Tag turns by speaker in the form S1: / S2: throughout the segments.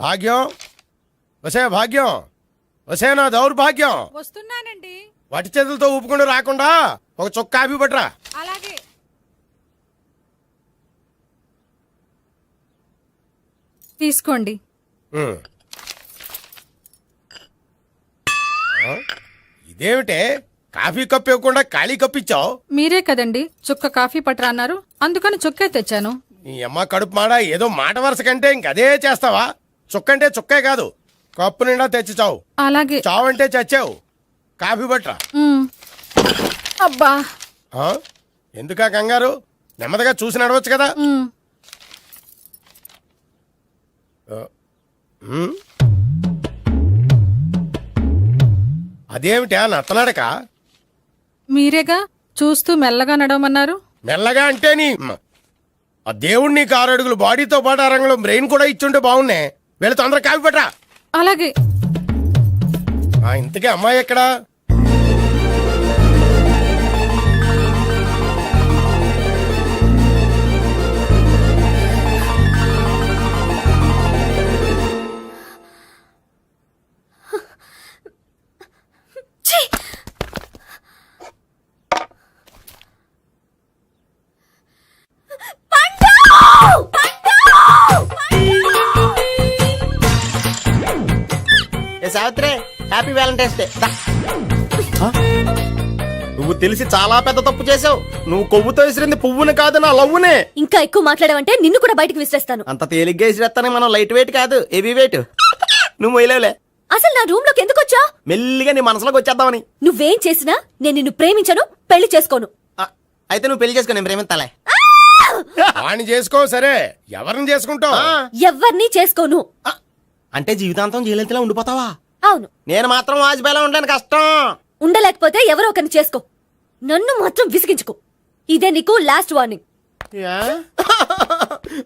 S1: భాగ్యం వసే భాగ్యం వసే నా దౌర్భాగ్యం.
S2: వస్తున్నానండి.
S1: వటి చేతులతో ఊపుకుండా రాకుండా ఒక చుక్క కాఫీ పట్రా.
S2: అలాగే. తీసుకోండి.
S1: ఇదేమిటే కాఫీ కప్పు ఇవ్వకుండా ఖాళీ కప్పు ఇచ్చావు?
S2: మీరే కదండి చుక్క కాఫీ పట్రా అన్నారు, అందుకని చుక్కే తెచ్చాను.
S1: నీ అమ్మ కడుపు మాడ, ఏదో మాట వరుస కంటే ఇంకదే చేస్తావా? చుక్కంటే చుక్కే కాదు, కప్పు నిండా తెచ్చి చావు.
S2: అలాగే.
S1: చావు అంటే చచ్చావు. కాఫీ పట్రా.
S2: అబ్బా,
S1: ఎందుకా కంగారు? నెమ్మదిగా చూసి నడవచ్చు కదా. అదేమిటా నత్తనాడక?
S2: మీరేగా చూస్తూ మెల్లగా నడవమన్నారు.
S1: మెల్లగా అంటే నీ ఆ దేవుడు నీకు 6 అడుగులు బాడీతో పాటు ఆ రంగంలో బ్రెయిన్ కూడా ఇచ్చుంటే బాగున్నే. వీళ్ళ తొందర కాఫీ పట్రా.
S2: అలాగే.
S1: ఇంతకీ అమ్మాయి ఎక్కడా?
S3: Savitri, happy Valentine's day. నువ్వు తెలిసి చాలా పెద్ద తప్పు చేసావు. నువ్వు కొవ్వుతో విసిరింది పువ్వుని కాదు, నా లవ్వునే.
S4: ఇంకా ఎక్కువ మాట్లాడావంటే నిన్ను కూడా బయటకు విసిరేస్తాను.
S3: అంత తేలిగ్గా విసిరేస్తానే, మనం లైట్ వెయిట్ కాదు, హెవీ వెయిట్. నువ్వు మొయ్యలేవులే.
S4: అసలు నా రూమ్ లోకి ఎందుకు వచ్చా?
S3: మెల్లిగా నీ మనసులోకి వచ్చేద్దామని.
S4: నువ్వేం చేసినా నేను నిన్ను ప్రేమించను, పెళ్లి చేసుకోను.
S3: అయితే నువ్వు పెళ్లి చేసుకో, నేను ప్రేమిస్తాలే.
S1: వాణ్ణి చేసుకో. సరే, ఎవరిని చేసుకుంటావు?
S4: ఎవరిని చేసుకోను.
S3: అంటే జీవితాంతం జయలలితలా ఉండిపోతావా?
S4: అవును.
S3: నేను మాత్రం వాజ్పేయిలా ఉండడానికి కష్టం.
S4: ఉండలేకపోతే ఎవరో ఒకరిని చేసుకో, నన్ను మాత్రం విసిగించుకో. ఇదే నీకు లాస్ట్ వార్నింగ్.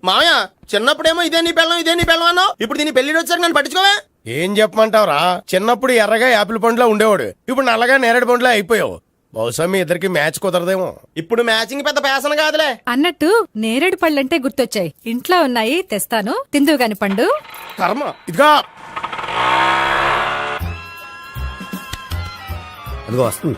S3: మామయ్య, చిన్నప్పుడేమో ఇదే నీ పెళ్ళం ఇదే నీ పెళ్ళం అన్నావు. ఇప్పుడు దీని పెళ్లి వచ్చాక నన్ను పట్టించుకోవే.
S1: ఏం చెప్పమంటావురా? చిన్నప్పుడు ఎర్రగా యాపిల్ పండులో ఉండేవాడు, ఇప్పుడు నల్లగా నేరేడు పండులో అయిపోయావు. బహుశా మీ ఇద్దరికి మ్యాచ్ కుదరదేమో.
S3: ఇప్పుడు మ్యాచింగ్ పెద్ద పేసన కాదులే.
S2: అన్నట్టు నేరేడు పళ్ళంటే గుర్తొచ్చాయి. ఇంట్లో ఉన్నాయి, తెస్తాను, తిందువు గాని పండు.
S1: కర్మ. ఇదిగా
S5: అదిగో వస్తుంది.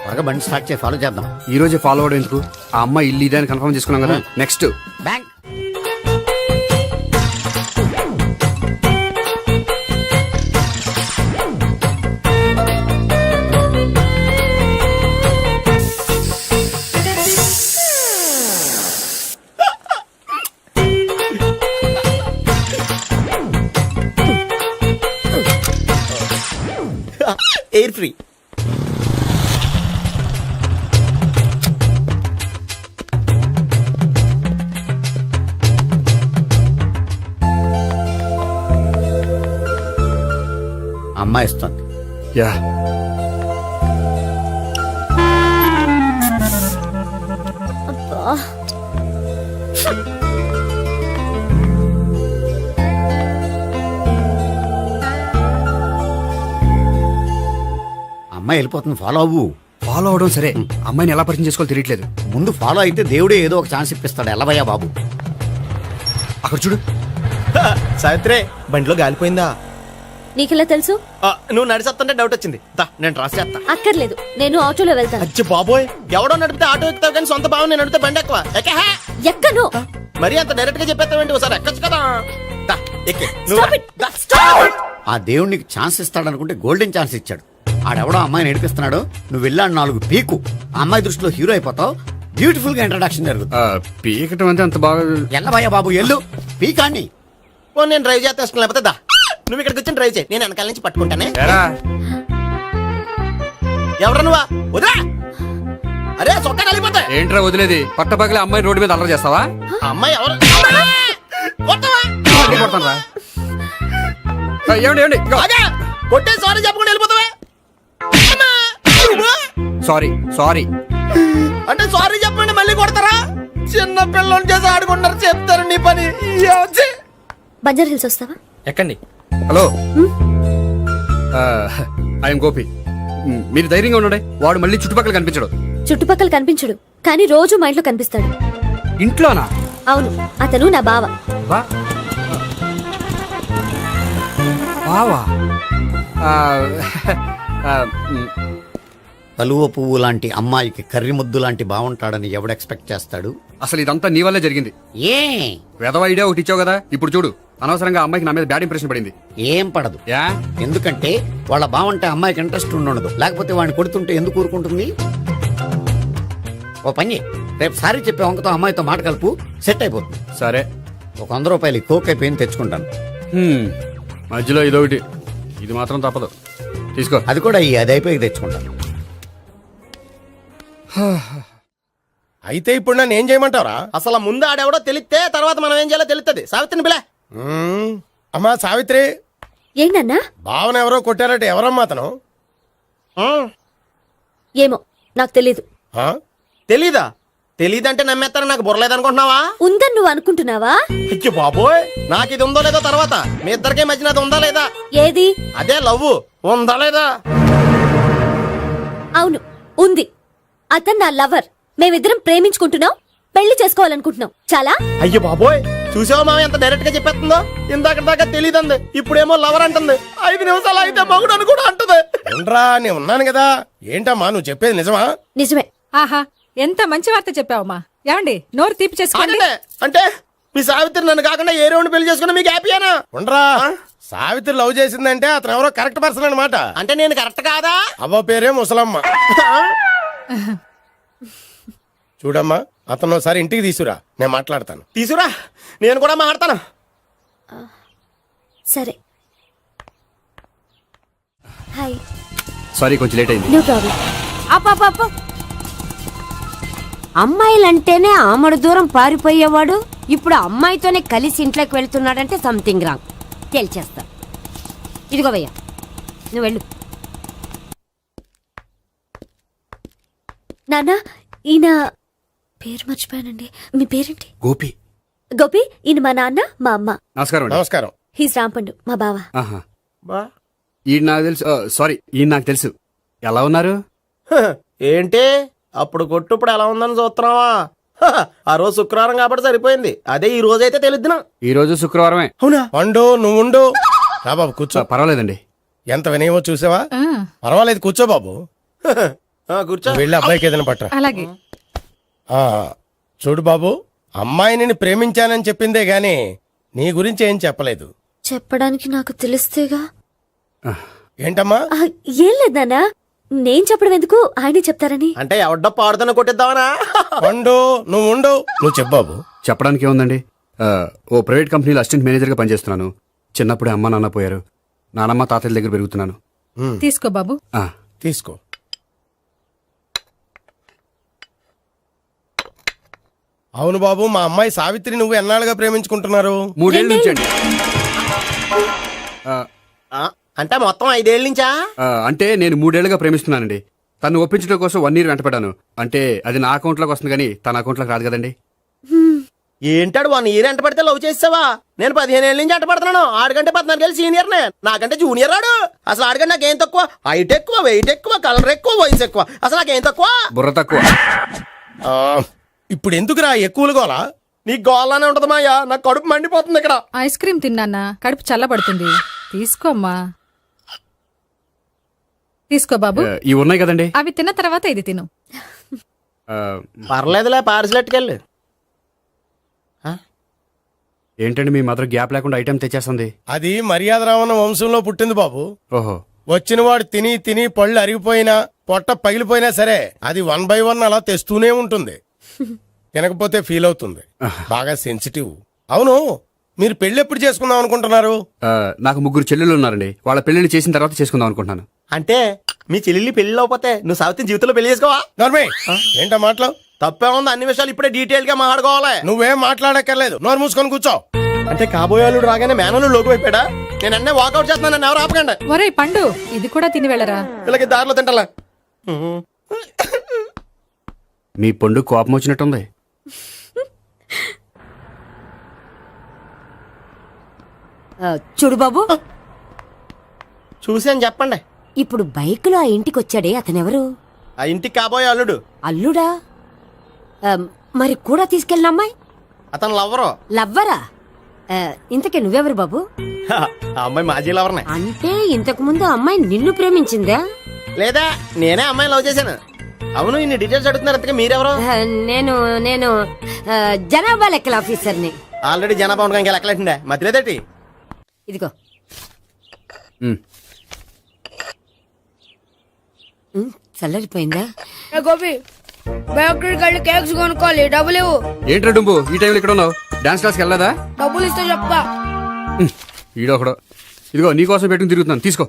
S5: త్వరగా బండి స్టార్ట్ చేసి ఫాలో చేద్దాం.
S6: ఈ రోజే ఫాలో అవడం ఎందుకు? ఆ అమ్మాయి ఇల్లు ఇదే అని కన్ఫర్మ్ చేసుకున్నాం కదా. Next
S5: bank.
S3: Air free.
S5: అమ్మాయి ఇస్తుంది.
S6: యా,
S5: అమ్మాయి వెళ్ళిపోతుంది, ఫాలో అవ్వు.
S6: ఫాలో అవడం సరే, అమ్మాయిని ఎలా పరిచయం చేసుకోవాలో తెలియట్లేదు.
S5: ముందు ఫాలో అయితే దేవుడే ఏదో ఒక ఛాన్స్ ఇప్పిస్తాడు. ఎల్లవయ్యా బాబు.
S6: అక్కడ చూడు.
S3: సావిత్రి, బండిలో గాలిపోయిందా?
S4: నీకెలా తెలుసు?
S3: నువ్వు నడిచేస్తుంటే డౌట్ వచ్చింది. నేను డ్రాస్ చేస్తా.
S4: అక్కర్లేదు, నేను ఆటోలో వెళ్తాను.
S3: అచ్చి బాబోయ్, ఎవడో నడిపితే ఆటో ఎక్కుతావు కానీ సొంత భావం నేను నడిపితే బండి ఎక్కువ.
S4: ఎక్కను.
S3: మరి అంత డైరెక్ట్ గా చెప్పేస్తావేంటి? ఒకసారి ఎక్కొచ్చు కదా.
S4: Stop it. Stop it.
S5: ఆ దేవుడు నీకు ఛాన్స్ ఇస్తాడనుకుంటే గోల్డెన్ ఛాన్స్ ఇచ్చాడు. ఆడెవడో అమ్మాయిని నడిపిస్తున్నాడు, నువ్వు వెళ్ళాడు 4 పీకు. ఆ అమ్మాయి దృష్టిలో హీరో అయిపోతావు. బ్యూటిఫుల్ గా ఇంట్రడక్షన్ జరుగుతుంది.
S6: పీకటం అంటే అంత బాగా.
S5: ఎల్లవయ్యా బాబు, ఎల్లు పీకాన్ని.
S3: నేను డ్రైవ్ చేస్తాను, లేకపోతే దా నువ్వు ఇక్కడికి వచ్చి డ్రైవ్ చేయి, నేను వెనకాల నుంచి పట్టుకుంటానే. ఎవరు నువ్వా? వదిలా. అరే చొక్కా కలిపోతా.
S6: ఏంట్రా వదిలేది? పట్టపగలే అమ్మాయి రోడ్డు మీద అల్లరి చేస్తావా?
S3: అమ్మాయి ఎవరు?
S6: కొడతాను. ఏమండి
S3: కొట్టే సారీ చెప్పకుండా వెళ్ళిపోతావా?
S6: సారీ సారీ
S3: అంటే సారీ చెప్పండి మళ్ళీ కొడతారా? చిన్న పిల్లలు చేసి ఆడుకుంటారు, చెప్తారు నీ పని.
S4: బంజారా హిల్స్ వస్తావా?
S3: ఎక్కండి.
S6: Hello, I'm Gopi. మీరు ధైర్యంగా ఉండండి. వాడు మళ్ళీ చుట్టుపక్కల కనిపించడు.
S4: చుట్టుపక్కల కనిపించడు, కానీ రోజు మా ఇంట్లో కనిపిస్తాడు.
S6: ఇంట్లోనా?
S4: అవును, అతను నా బావ.
S6: బా బావా? ఆ, ఆ, మ్,
S5: కలువ పువ్వు లాంటి అమ్మాయికి కర్రి ముద్దు లాంటి బాగుంటాడని ఎవడు ఎక్స్పెక్ట్ చేస్తాడు?
S6: అసలు ఇదంతా నీ వల్లే జరిగింది.
S5: ఏ
S6: వెధవ ఐడియా ఒకటి ఇచ్చావు కదా, ఇప్పుడు చూడు అనవసరంగా అమ్మాయికి నా మీద బ్యాడ్ ఇంప్రెషన్ పడింది.
S5: ఏం పడదు.
S6: యా
S5: ఎందుకంటే వాళ్ళ బావంటే అమ్మాయికి ఇంట్రెస్ట్ ఉండదు. లేకపోతే వాడిని కొడుతుంటే ఎందుకు ఊరుకుంటుంది? ఓ పని, రేపు సారీ చెప్పే వంకతో అమ్మాయితో మాట కలుపు, సెట్ అయిపోతుంది.
S6: సరే.
S5: ఒక 100 రూపాయలు కోక్ అయిపోయింది తెచ్చుకుంటాను.
S6: మధ్యలో ఇదొకటి, ఇది మాత్రం తప్పదు. తీసుకో.
S5: అది కూడా అది అయిపోయి తెచ్చుకుంటాను.
S1: అయితే ఇప్పుడు నన్ను ఏం చేయమంటావరా?
S3: అసలు ముందు ఆడెవడో తెలిస్తే తర్వాత మనం ఏం చేయాలో తెలుస్తుంది. సావిత్రిని పిల్ల.
S1: అమ్మా సావిత్రి,
S4: ఏంటన్నా?
S1: భావన ఎవరో కొట్టారట, ఎవరమ్మా అతను?
S4: ఏమో నాకు తెలీదు.
S1: ఆ?
S3: తెలీదా? తెలీదంటే నమ్మేస్తారని నాకు బుర్రలేదనుకుంటున్నావా?
S4: ఉందని నువ్వు అనుకుంటున్నావా?
S3: అయ్యో బాబోయ్, నాకు ఇది ఉందో లేదో తర్వాత. మీ ఇద్దరికే మధ్యన అది ఉందా లేదా?
S4: ఏది?
S3: అదే లవ్ ఉందా లేదా?
S4: అవును, ఉంది. అతను నా లవర్. మేమిద్దరం ప్రేమించుకుంటున్నాం, పెళ్లి చేసుకోవాలనుకుంటున్నాం. చాలా.
S3: అయ్యో బాబోయ్, చూసావా మామ ఎంత డైరెక్ట్ గా చెప్పేస్తుందో? ఇందాక దాకా తెలియదండి, ఇప్పుడేమో లవర్ అంటుంది. 5 నిమిషాలు అయితే మగుడు అని కూడా అంటుంది.
S1: ఉండరా, నేను ఉన్నాను కదా. ఏంటమ్మా నువ్వు చెప్పేది నిజమా?
S4: నిజమే.
S2: ఆహా, ఎంత మంచి వార్త చెప్పావమ్మా. ఏమండి, నోరు తీపి చేసుకోండి.
S3: అంటే మీ సావిత్రి నన్ను కాకుండా ఏ రౌండ్ పెళ్లి చేసుకున్నా మీకు హ్యాపీయేనా?
S1: ఉండరా, సావిత్రి లవ్ చేసిందంటే అతను ఎవరో కరెక్ట్ పర్సన్ అనమాట.
S3: అంటే నేను కరెక్ట్ కాదా?
S1: అవ్వ పేరే ముసలమ్మ. చూడమ్మా, అతను ఒకసారి ఇంటికి తీసుకురా, నేను మాట్లాడతాను.
S3: తీసురా, నేను కూడా మాట్లాడతాను.
S4: సరే. హాయ్.
S6: సారీ, కొంచెం లేట్ అయింది.
S4: No problem.
S7: అప్ప అమ్మాయిలంటేనే ఆమడు దూరం పారిపోయేవాడు ఇప్పుడు అమ్మాయితోనే కలిసి ఇంట్లోకి వెళ్తున్నాడంటే సంథింగ్ రాంగ్. తేల్చేస్తా. ఇదిగో భయ్యా, నువ్వు వెళ్ళు.
S4: నాన్న, ఈయన పేరు మర్చిపోయానండి. మీ పేరేంటి?
S6: గోపి.
S4: గోపి. ఈయన మా నాన్న, మా అమ్మ.
S6: నమస్కారం అండి.
S1: నమస్కారం.
S4: హీస్ రాంపండు, మా బావ.
S6: ఆహా.
S3: బా
S6: ఈయన నాకు తెలుసు. సారీ, ఈయన నాకు తెలుసు. ఎలా ఉన్నారు?
S3: ఏంటి అప్పుడు కొట్టు ఇప్పుడు ఎలా ఉందని చూస్తున్నావా? ఆ రోజు శుక్రవారం కాబట్టి సరిపోయింది. అదే ఈ రోజు అయితే తెలుద్దునా.
S6: ఈ రోజు శుక్రవారమే.
S3: అవునా?
S1: పండు నువ్వు ఉండు. రా బాబు కూర్చో.
S6: పర్వాలేదండి.
S1: ఎంత వినయమో చూసావా?
S2: ఆ,
S1: పర్వాలేదు, కూర్చో బాబు.
S3: కూర్చో.
S1: వెళ్ళి అబ్బాయికి ఏదైనా పట్టరా.
S2: అలాగే.
S1: ఆ, చూడు బాబు, అమ్మాయి నిన్ను ప్రేమించానని చెప్పిందే గాని నీ గురించి ఏం చెప్పలేదు.
S4: చెప్పడానికి నాకు తెలిస్తేగా.
S1: ఏంటమ్మా?
S4: ఆ, ఏం లేదు నాన్న, నేను చెప్పడం ఎందుకు, ఆయనే చెప్తారని.
S3: అంటే ఎవడ్డో పాడుతున్న కొట్టిద్దామనా?
S1: పండు నువ్వు ఉండు. నువ్వు చెప్పు బాబు.
S6: చెప్పడానికి ఏముందండి, ఓ ప్రైవేట్ కంపెనీలో అసిస్టెంట్ మేనేజర్గా పనిచేస్తున్నాను. చిన్నప్పుడే అమ్మ నాన్న పోయారు. నానమ్మ తాతయ్య దగ్గర పెరుగుతున్నాను.
S2: తీసుకో బాబు.
S6: ఆ,
S1: తీసుకో. అవును బాబు, మా అమ్మాయి సావిత్రి నువ్వు ఎన్నాళ్ళుగా ప్రేమించుకుంటున్నారు?
S6: 3 ఏళ్ళ నుంచి అండి.
S3: అంటే మొత్తం 5 ఏళ్ళ నుంచా?
S6: అంటే నేను 3 ఏళ్ళుగా ప్రేమిస్తున్నానండి. తను ఒప్పించడం కోసం 1 year వెంటపడ్డాను. అంటే అది నా అకౌంట్లోకి వస్తుంది కానీ తన అకౌంట్లోకి రాదు కదండి.
S3: ఏంటాడు 1 year ఎంట పడితే లవ్ చేసావా? నేను 15 ఏళ్ళ నుంచి ఎంట పడుతున్నాను. ఆడికంటే 14 ఏళ్ళు సీనియర్నే, నాకంటే జూనియర్ ఆడు. అసలు ఆడికంటే నాకేం తక్కువ? హైట్ ఎక్కువ, వెయిట్ ఎక్కువ, కలర్ ఎక్కువ, వయసు ఎక్కువ. అసలు నాకేం తక్కువ?
S6: బుర్ర తక్కువ.
S1: ఆ, ఇప్పుడు ఎందుకురా ఎక్కువలు గోలా?
S3: నీకు గోళ్ళనే ఉంటది మాయా, నాకు కడుపు మండిపోతుంది ఇక్కడ.
S2: ఐస్ క్రీమ్ తిన్నానా, కడుపు చల్లబడుతుంది. తీసుకోమ్మా. తీసుకో బాబు.
S6: ఇవి ఉన్నాయి కదండి.
S2: అవి తిన్న తర్వాత ఇది తిను.
S3: పర్లేదులే, పార్సిలెట్కెళ్ళి.
S6: ఏంటండి మీ మదర్ గ్యాప్ లేకుండా ఐటెం తెచ్చేస్తుంది?
S1: అది మర్యాద రావణ వంశంలో పుట్టింది బాబు.
S6: ఓహో.
S1: వచ్చినవాడు తిని తిని పళ్ళు అరిగిపోయినా పొట్ట పగిలిపోయినా సరే అది 1 by 1 అలా తెస్తూనే ఉంటుంది. తినకపోతే ఫీల్ అవుతుంది. బాగా సెన్సిటివ్. అవును, మీరు పెళ్లి ఎప్పుడు చేసుకుందాం అనుకుంటున్నారు?
S6: నాకు 3 చెల్లెళ్ళు ఉన్నారండి. వాళ్ళ పెళ్లిళ్ళు చేసిన తర్వాత చేసుకుందాం అనుకుంటున్నాను.
S3: అంటే మీ చెల్లి పెళ్లి అవ్వకపోతే నువ్వు సావిత్రి జీవితంలో పెళ్లి చేసుకోవా?
S1: నోర్మే, ఏంటా మాటలు?
S3: తప్పే ఉంది, అన్ని విషయాలు ఇప్పుడే డీటెయిల్ గా మాట్లాడుకోవాలి.
S1: నువ్వేం మాట్లాడక్కర్లేదు, నోరు మూసుకొని కూర్చో.
S3: అంటే కాబోయే వాళ్ళు రాగానే మేనలు లోకి అయిపోయాడా? నేను అన్నీ వాకౌట్ చేస్తున్నాను, నన్ను ఎవరు ఆపకండి.
S2: ఒరేయ్ పండు, ఇది కూడా తిని వెళ్ళరా.
S3: వీళ్ళకి దారిలో తింటలా.
S6: మీ పండు కోపం వచ్చినట్టుంది.
S7: చూడు బాబు,
S3: చూసాను చెప్పండి.
S7: ఇప్పుడు బైక్లో ఆ ఇంటికి వచ్చాడే అతనెవరు?
S3: ఆ ఇంటికి కాబోయే అల్లుడు.
S7: అల్లుడా? మరి కూడా తీసుకెళ్ళిన అమ్మాయి
S3: అతను లవ్వరు.
S7: లవ్వరా? ఇంతకీ నువ్వెవరు బాబు?
S3: ఆ అమ్మాయి మాజీ లవర్నే.
S7: అంటే ఇంతకు ముందు అమ్మాయి నిన్ను ప్రేమించిందా?
S3: లేదా నేనే అమ్మాయిని లవ్ చేశాను. అవును, ఇన్ని డీటెయిల్స్ అడుగుతున్నారు. అంతగా మీరెవరు?
S7: నేను నేను జనాభా లెక్కల ఆఫీసర్ని.
S3: ఆల్రెడీ జనాభా ఉండగా ఇంకా లెక్కలేటండే మధ్యలేదేటి.
S7: ఇదిగో. చల్లరిపోయిందా?
S8: గోపి బయోక్రెడిట్ కార్డు కేక్స్ కొనుక్కోవాలి, డబ్బులు ఇవ్వు.
S6: ఏంట్రా డుంబు ఈ టైంలో ఇక్కడ ఉన్నావు? డాన్స్ క్లాస్కి వెళ్ళదా?
S8: డబ్బులు ఇస్తే చెప్తా.
S6: ఈడొకడు. ఇదిగో నీకోసం పెట్టుకుని తిరుగుతున్నాను, తీసుకో.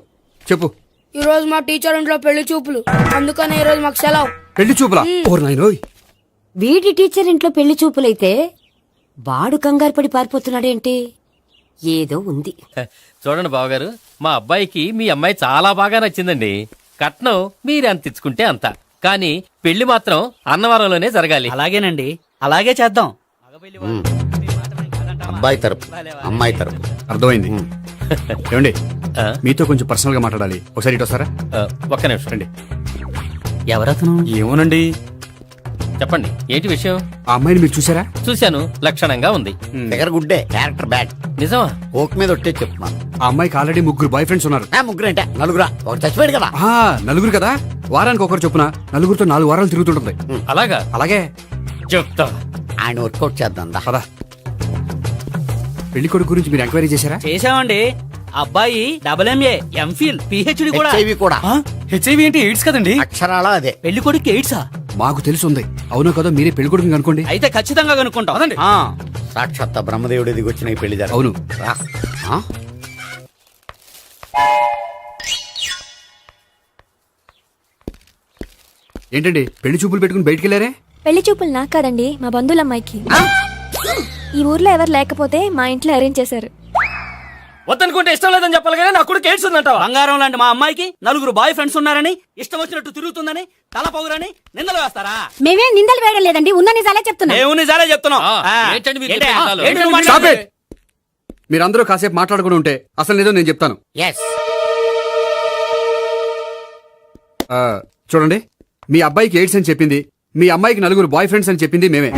S6: చెప్పు.
S8: ఈ రోజు మా టీచర్ ఇంట్లో పెళ్లి చూపులు, అందుకనే ఈ రోజు మాకు సెలవు.
S6: పెళ్లి చూపులా? ఓర్ నాయనోయ్.
S7: వీడి టీచర్ ఇంట్లో పెళ్లి చూపులైతే వాడు కంగారు పడి పారిపోతున్నాడేంటి? ఏదో ఉంది.
S9: చూడండి బావగారు, మా అబ్బాయికి మీ అమ్మాయి చాలా బాగా నచ్చిందండి. కట్నం మీరు ఎంత ఇచ్చుకుంటే అంత, కానీ పెళ్లి మాత్రం అన్నవరంలోనే జరగాలి.
S10: అలాగేనండి, అలాగే చేద్దాం.
S5: అబ్బాయి తరపు అమ్మాయి తరపు.
S6: అర్థమైంది. ఏమండి
S9: ఆ?
S6: మీతో కొంచెం పర్సనల్ గా మాట్లాడాలి, ఒకసారి ఇటు వస్తారా?
S9: ఒక్క నిమిషం
S6: రండి.
S10: ఎవరతను?
S6: ఏమోనండి.
S9: చెప్పండి, ఏంటి విషయం?
S6: ఆ అమ్మాయిని మీరు చూసారా?
S9: చూశాను, లక్షణంగా ఉంది.
S5: ఫిగర్ గుడ్డే, క్యారెక్టర్ బ్యాడ్.
S9: నిజమా?
S5: ఓక్ మీద ఒట్టే చెప్తున్నాను.
S6: ఆ అమ్మాయికి ఆల్రెడీ 3 బాయ్ ఫ్రెండ్స్ ఉన్నారు.
S5: ముగ్గురు అంటే నలుగురా? ఒకటి చచ్చిపోయాడు కదా.
S6: ఆ, నలుగురు కదా, వారానికి ఒకరు చొప్పున నలుగురితో 4 వారాలు తిరుగుతుంటుంది.
S9: అలాగా?
S6: అలాగే.
S9: చెప్తా.
S5: ఆయన వర్కౌట్ చేద్దాం దా.
S6: పదా. పెళ్లి కొడుకు గురించి మీరు ఎంక్వైరీ చేశారా?
S10: చేసామండి. అబ్బాయి MA, MPhil, PhD కూడా.
S5: HIV కూడా.
S6: హెచ్ఐవి అంటే ఎయిడ్స్ కదండి.
S5: అక్షరాలా అదే.
S10: పెళ్లి కొడుకు ఎయిడ్సా?
S6: మాకు తెలిసి ఉంది. అవునో కదా, మీరే పెళ్లి కొడుకుని అనుకోండి.
S10: అయితే ఖచ్చితంగా కనుక్కుంటాం.
S6: అదండి.
S10: ఆ.
S5: సాక్షాత్ బ్రహ్మదేవుడి దిగి వచ్చిన ఈ పెళ్లి జరగదు.
S6: అవును.
S5: రా. ఆ?
S6: ఏంటండి పెళ్లి చూపులు పెట్టుకుని బయటికి వెళ్ళారే?
S11: పెళ్లి చూపులు నాకు కాదండి, మా బంధువుల అమ్మాయికి. ఈ ఊర్లో ఎవరు లేకపోతే మా ఇంట్లో అరేంజ్ చేశారు.
S9: వద్దనుకుంటే ఇష్టం లేదని చెప్పాలి కానీ నా కొడుకు ఎయిడ్స్ ఉందంటావా?
S10: బంగారం లాంటి మా అమ్మాయికి 4 బాయ్ ఫ్రెండ్స్ ఉన్నారని, ఇష్టం వచ్చినట్టు తిరుగుతుందని, తల పౌరని నిందలు వేస్తారా?
S7: మేమే నిందలు వేయడం లేదండి, ఉన్న నిజాలే చెప్తున్నా.
S10: మేము నిజాలే చెప్తున్నాం.
S9: ఆ,
S10: ఆ.
S9: ఏంటండి మీరు
S10: ఏంటి?
S9: చెప్పే నిజాలు?
S10: ఏంటి నువ్వు
S6: Stop
S10: మాట్లాడేది?
S6: it! మీరందరూ కాసేపు మాట్లాడుకుని ఉంటే అసలు లేదో నేను చెప్తాను.
S5: Yes.
S6: ఆ, చూడండి, మీ అబ్బాయికి ఎయిడ్స్ అని చెప్పింది, మీ అమ్మాయికి 4 బాయ్ ఫ్రెండ్స్ అని చెప్పింది మేమే.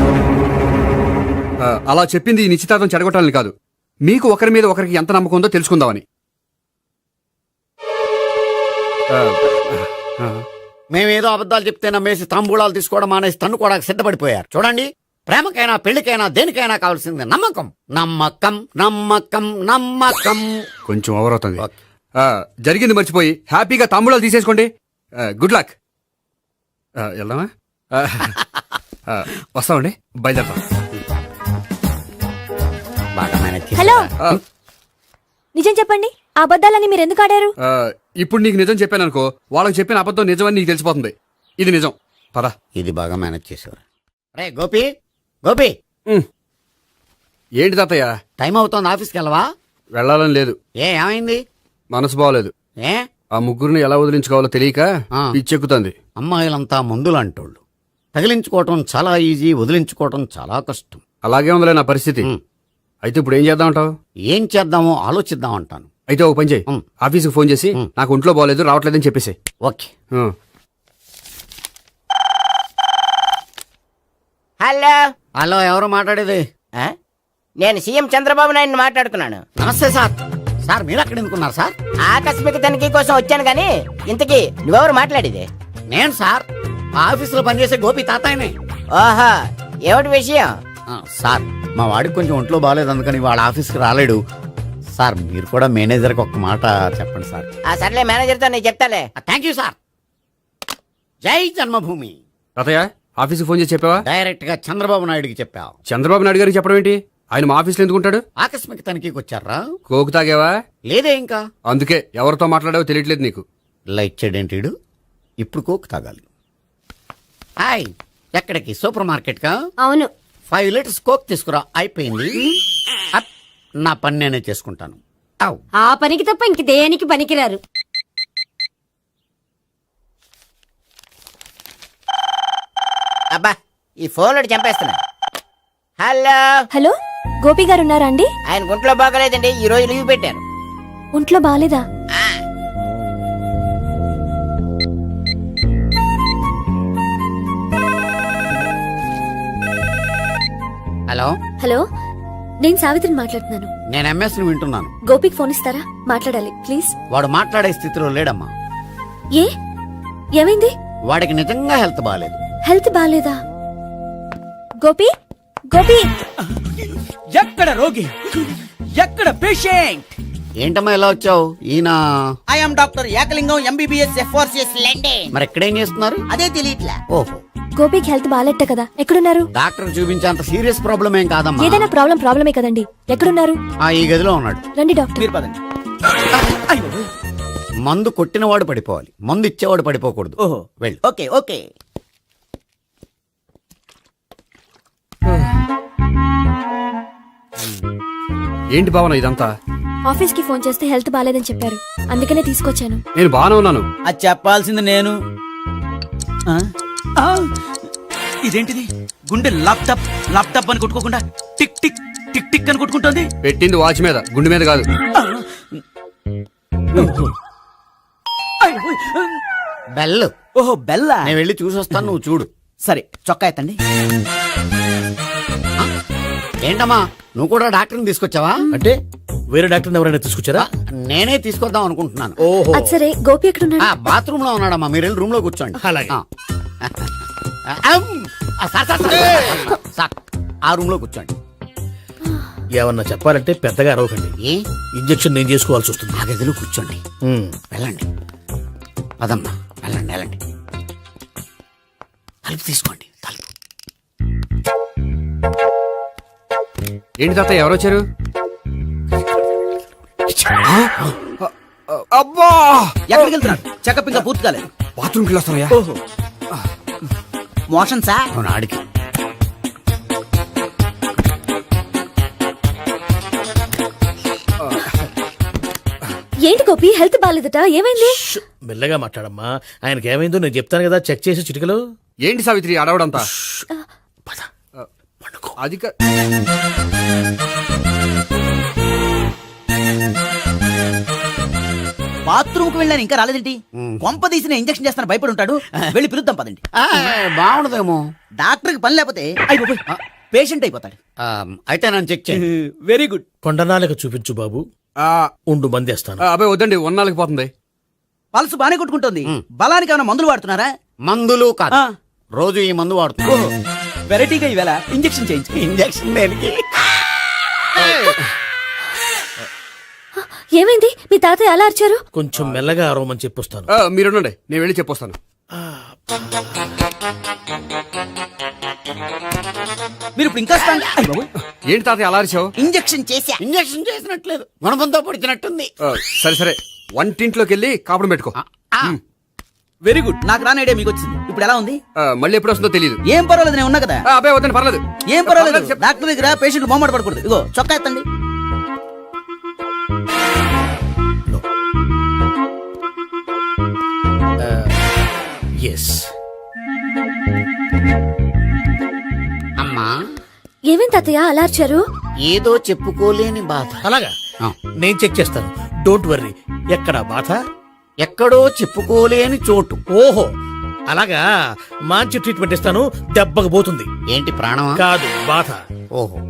S6: అలా చెప్పింది ఈ నిశ్చితార్థం చెడగొట్టాలని కాదు, మీకు ఒకరి మీద ఒకరికి ఎంత నమ్మకం ఉందో తెలుసుకుందామని. ఆ, ఆ,
S5: మేమేదో అబద్ధాలు చెప్తే నమ్మేసి తాంబూలాలు తీసుకోవడం మానేసి తన్నుకోవడానికి సిద్ధపడిపోయారు. చూడండి, ప్రేమకైనా పెళ్లికైనా దేనికైనా కావాల్సింది నమ్మకం. నమ్మకం నమ్మకం నమ్మకం.
S6: కొంచెం ఓవర్ అవుతుంది. జరిగింది మర్చిపోయి హ్యాపీగా తాంబూలాలు తీసేసుకోండి. Good luck. వెళ్దామా? వస్తామండి, బయలుదేరతాం.
S5: బాగా మేనేజ్ చేశారా?
S11: హలో, నిజం చెప్పండి, ఆ అబద్ధాలని మీరు ఎందుకు ఆడారు?
S6: ఇప్పుడు నీకు నిజం చెప్పాను అనుకో, వాళ్ళకి చెప్పిన అబద్ధం నిజమని నీకు తెలిసిపోతుంది. ఇది నిజం. పద.
S5: ఇది బాగా మేనేజ్ చేసేవారు. రే గోపి, గోపి,
S6: ఏంటి తాతయ్య?
S5: టైం అవుతోంది, ఆఫీస్కి వెళ్ళవా?
S6: వెళ్ళాలని లేదు.
S5: ఏమైంది?
S6: మనసు బాగోలేదు.
S5: ఏ
S6: ఆ ముగ్గురిని ఎలా వదిలించుకోవాలో తెలియక
S5: ఆ.
S6: పిచ్చెక్కుతుంది.
S5: అమ్మాయిలంతా మందులాంటోళ్ళు. తగిలించుకోవటం చాలా ఈజీ, వదిలించుకోవటం చాలా కష్టం.
S6: అలాగే ఉందిలే నా పరిస్థితి. అయితే ఇప్పుడు ఏం చేద్దామంటావు?
S5: ఏం చేద్దామో ఆలోచిద్దాం అంటాను.
S6: అయితే ఒక పని చేయి, ఆఫీస్కి ఫోన్ చేసి నాకు ఒంట్లో బాగోలేదు రావట్లేదని చెప్పేసి.
S5: ఓకే.
S3: హలో,
S5: హలో, ఎవరు మాట్లాడేది?
S3: నేను సీఎం చంద్రబాబు నాయుడు మాట్లాడుతున్నాను.
S5: నమస్తే సార్. సార్ మీరు అక్కడ ఎందుకున్నారు సార్?
S3: ఆకస్మిక తనిఖీ కోసం వచ్చాను గానీ ఇంతకీ నువ్వెవరు మాట్లాడేది?
S5: నేను సార్, ఆ ఆఫీసులో పనిచేసే గోపి తాతాయనే.
S3: ఓహో, ఏమిటి విషయం?
S5: సార్, మా వాడికి కొంచెం ఒంట్లో బాగాలేదు, అందుకని వాళ్ళ ఆఫీస్కి రాలేడు. సార్, మీరు కూడా మేనేజర్కి ఒక్క మాట చెప్పండి సార్.
S3: సర్లే, మేనేజర్తో నేను చెప్తాలే.
S5: Thank you sir. జై జన్మభూమి.
S6: తాతయ్య, ఆఫీస్కి ఫోన్ చేసి చెప్పావా?
S5: డైరెక్ట్ గా చంద్రబాబు నాయుడుకి చెప్పావు.
S6: చంద్రబాబు నాయుడు గారికి చెప్పడం ఏంటి? ఆయన మా ఆఫీస్లో ఎందుకుంటాడు?
S5: ఆకస్మిక తనిఖీకి వచ్చారా?
S6: కోకు తాగేవా?
S5: లేదే ఇంకా.
S6: అందుకే ఎవరితో మాట్లాడావో తెలియట్లేదు నీకు.
S5: లైట్ చేయడేంటిడు? ఇప్పుడు కోక్ తాగాలి. హాయ్, ఎక్కడికి? సూపర్ మార్కెట్ కా?
S7: అవును.
S5: 5 లీటర్స్ కోక్ తీసుకురా. అయిపోయింది. అప్, నా పని నేనే చేసుకుంటాను. ఔ.
S7: ఆ పనికి తప్ప ఇంక దేనికి పనికిరారు.
S3: అబ్బా, ఈ ఫోన్ చంపేస్తున్నా. హలో
S11: హలో, గోపి గారు ఉన్నారా అండి?
S3: ఆయన గుంట్లో బాగలేదండి, ఈ రోజు లీవ్ పెట్టారు.
S11: ఒంట్లో బాగాలేదా?
S5: హలో,
S4: హలో, నేను సావిత్రిని మాట్లాడుతున్నాను.
S5: నేను ఎంఎస్ ని వింటున్నాను.
S4: గోపికి ఫోన్ ఇస్తారా? మాట్లాడాలి ప్లీజ్.
S5: వాడు మాట్లాడే స్థితిలో లేడమ్మా.
S4: ఏ ఏమైంది?
S5: వాడికి నిజంగా హెల్త్ బాగాలేదు.
S4: హెల్త్ బాగాలేదా? గోపి, గోపి,
S10: ఎక్కడ రోగి, ఎక్కడ పేషెంట్?
S5: ఏంటమ్మా ఎలా వచ్చావు? ఈయన
S10: I'm doctor Ekalingam MBBS FRCS London.
S5: మరి ఎక్కడేం చేస్తున్నారు?
S10: అదే తెలియట్లా.
S5: ఓహో,
S11: గోపికి హెల్త్ బాగాలెట్ట కదా, ఎక్కడున్నారు?
S5: డాక్టర్ చూపించేంత సీరియస్ ప్రాబ్లం ఏం కాదమ్మా.
S11: ఏదైనా ప్రాబ్లమే కదండి, ఎక్కడున్నారు?
S5: ఈ గదిలో ఉన్నాడు.
S11: రండి డాక్టర్.
S10: మీరు పదండి. అయ్యో.
S5: మందు కొట్టినవాడు పడిపోవాలి, మందు ఇచ్చేవాడు పడిపోకూడదు.
S10: ఓహో,
S5: వెళ్ళు.
S10: Okay okay.
S6: ఏంటి భావన ఇదంతా?
S11: ఆఫీస్ కి ఫోన్ చేస్తే హెల్త్ బాగాలేదని చెప్పారు, అందుకనే తీసుకొచ్చాను.
S6: నేను బాగానే ఉన్నాను.
S10: అది చెప్పాల్సింది నేను. ఆ? ఆ! ఇదేంటిది? గుండె ల్యాప్టాప్ ల్యాప్టాప్ అని కొట్టుకోకుండా టిక్ టిక్ టిక్ టిక్ అని కొట్టుకుంటోంది.
S6: పెట్టింది వాచ్ మీద, గుండె మీద కాదు.
S5: బెల్.
S10: ఓహో, బెల్లా.
S5: నేను వెళ్ళి చూసొస్తాను, నువ్వు చూడు.
S10: సరే, చొక్కా ఎత్తండి.
S5: ఏంటమ్మా, నువ్వు కూడా డాక్టర్ని తీసుకొచ్చావా?
S3: అంటే వేరే డాక్టర్ ఎవరైనా తీసుకొచ్చారా?
S5: నేనే తీసుకొద్దాం అనుకుంటున్నాను.
S3: ఓహో,
S4: అది సరే, గోపి ఎక్కడున్నాడు?
S5: బాత్రూమ్ లో ఉన్నాడమ్మా, మీరు వెళ్ళి రూమ్ లో కూర్చోండి.
S3: అలాగే.
S5: సార్, ఆ రూమ్ లో కూర్చోండి.
S3: ఏమన్నా చెప్పాలంటే పెద్దగా అరవకండి.
S5: ఏ
S3: ఇంజెక్షన్ నేను చేసుకోవాల్సి వస్తుంది.
S5: ఆ గదిలో కూర్చోండి. వెళ్ళండి, పదమ్మా, వెళ్ళండి వెళ్ళండి. తలుపు తీసుకోండి, తలుపు.
S6: ఏంటి తాత, ఎవరు వచ్చారు? అబ్బా,
S10: ఎక్కడికి వెళ్తున్నారు? చెకప్ ఇంకా పూర్తి కాలేదు.
S6: బాత్రూమ్కి వెళ్ళొస్తానయ్యా.
S10: ఓహో, మోషన్ సార్.
S5: అవును, ఆడికి.
S4: ఏంటి గోపి, హెల్త్ బాగాలేదట, ఏమైంది?
S3: మెల్లగా మాట్లాడమ్మా. ఆయనకి ఏమైందో నేను చెప్తాను కదా, చెక్ చేసి చిటికలు.
S6: ఏంటి సావిత్రి అడవడంతా? అది
S10: బాత్రూమ్ కు వెళ్ళాను, ఇంకా రాలేదేంటి? కొంప తీసిన ఇంజక్షన్ చేస్తాను భయపడి ఉంటాడు. వెళ్ళి పిలుద్దాం పదండి.
S5: బాగుండదేమో.
S10: డాక్టర్ కి పని లేకపోతే పేషెంట్ అయిపోతాడు.
S5: అయితే నన్ను చెక్ చేయి.
S10: Very good.
S3: కొండనాలకు చూపించు బాబు. ఉండు మందేస్తాను.
S6: అబ్బాయి వద్దండి, ఉన్నాళ్ళకి పోతుంది.
S10: పల్సు బానే కొట్టుకుంటుంది. బలానికి ఏమైనా మందులు వాడుతున్నారా?
S5: మందులు కాదు, రోజు ఈ మందు వాడుతున్నా.
S10: వెరైటీగా ఈవేళ ఇంజక్షన్ చేయించు.
S5: ఇంజక్షన్ దేనికి?
S4: ఏమైంది? మీ తాతయ్య అలా అరిచారు?
S3: కొంచెం మెల్లగా అరవమని చెప్పొస్తాను.
S6: మీరుండండి, నేను వెళ్ళి చెప్పొస్తాను.
S10: మీరు ఇప్పుడు ఇంకా strong. అయ్ బాబోయ్.
S6: ఏంటి తాత అలా అరిచావు?
S10: ఇంజక్షన్ చేశా.
S5: ఇంజక్షన్ చేసినట్లేదు, గుణపంతో పొడిచినట్టుంది.
S6: సరే సరే, వంటింట్లోకి వెళ్ళి కాపురం పెట్టుకో.
S10: Very good. నాకు రాని ఐడియా మీకు వచ్చింది. ఇప్పుడు ఎలా ఉంది?
S6: మళ్ళీ ఎప్పుడు వస్తుందో తెలియదు.
S10: ఏం పర్వాలేదు, నేను ఉన్నా కదా.
S6: అబ్బాయి వద్దండి, పర్లేదు.
S10: ఏం పర్వాలేదు. డాక్టర్ దగ్గర పేషెంట్ మొహమాట పడకూడదు. ఇగో చొక్కా ఎత్తండి.
S3: ఎస్.
S5: అమ్మా,
S4: ఏమేం తాతయ్య అలా అరిచారు?
S5: ఏదో చెప్పుకోలేని బాధ.
S3: అలాగా, నేను చెక్ చేస్తాను. Don't worry. ఎక్కడ బాధ?
S5: ఎక్కడో చెప్పుకోలేని చోటు.
S3: ఓహో, అలాగా. మంచి ట్రీట్మెంట్ ఇస్తాను, దెబ్బకు పోతుంది.
S5: ఏంటి, ప్రాణమా?
S3: కాదు, బాధ.
S5: ఓహో,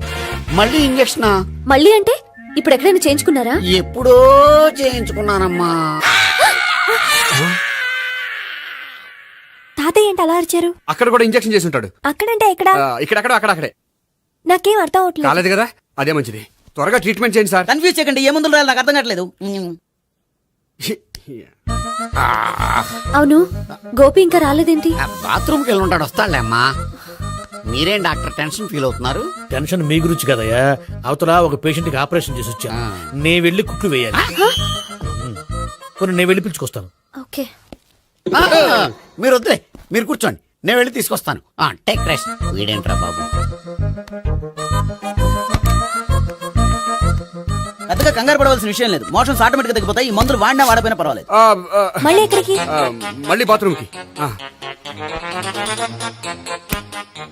S5: మళ్ళీ ఇంజక్షనా?
S4: మళ్ళీ అంటే ఇప్పుడు ఎక్కడైనా చేయించుకున్నారా?
S5: ఎప్పుడో చేయించుకున్నానమ్మా.
S11: తాతయ్య ఏంటి అలా అరిచారు?
S6: అక్కడ కూడా ఇంజక్షన్ చేసి ఉంటాడు.
S11: అక్కడంటే ఎక్కడ?
S6: ఇక్కడక్కడ అక్కడే.
S11: నాకేం అర్థం అవట్లేదు.
S6: కాలేదు కదా, అదే మంచిది. త్వరగా ట్రీట్మెంట్ చేయండి సార్.
S10: కన్ఫ్యూజ్ చేయకండి. ఏ మందులు రాయాలి నాకు అర్థం కావట్లేదు.
S4: అవును, గోపి ఇంకా రాలేదేంటి?
S5: బాత్రూమ్కి వెళ్ళి ఉంటాడు, వస్తాడులే అమ్మా. మీరేం డాక్టర్ టెన్షన్ ఫీల్ అవుతున్నారు?
S3: టెన్షన్ మీ గురించి కదయ్యా. అవతల ఒక పేషెంట్ కి ఆపరేషన్ చేసి వచ్చా. నేను వెళ్ళి కుట్లు వేయాలి. నేను వెళ్ళి పిలుచుకొస్తాను.
S4: ఓకే.
S5: మీరు వద్దులే, మీరు కూర్చోండి, నేను వెళ్ళి తీసుకొస్తాను. Take rest. వీడేంట్రా బాబు,
S10: పెద్దగా కంగారు పడవలసిన విషయం లేదు. మోషన్స్ ఆటోమేటిక్ గా తగ్గిపోతాయి. ఈ మందులు వాడినా వాడపోయినా పర్వాలేదు.
S11: మళ్ళీ ఎక్కడికి?
S6: మళ్ళీ బాత్రూమ్కి.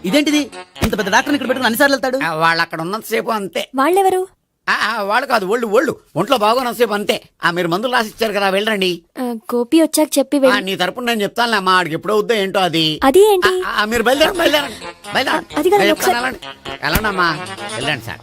S10: ఇదేంటిది? ఇంత పెద్ద డాక్టర్ ఇక్కడ పెట్టుకుని అన్నిసార్లు వెళ్తాడు?
S5: వాళ్ళు అక్కడ ఉన్నంతసేపు అంతే.
S11: వాళ్ళెవరు?
S5: వాళ్ళు కాదు ఒళ్ళు ఒంట్లో బాగోనసేపు అంతే. మీరు మందులు రాసిచ్చారు కదా, వెళ్ళండి.
S11: గోపి వచ్చాక చెప్పి
S5: నీ తరపున నేను చెప్తానులే అమ్మా, ఆడికి ఎప్పుడో వద్దో ఏంటో అది.
S11: అది ఏంటి?
S5: మీరు బయలుదేరండి.
S11: అది కాదు,
S5: నేను
S11: ఒకసారి-
S5: చెప్తాను, వెళ్ళండి అమ్మా, వెళ్ళండి సార్.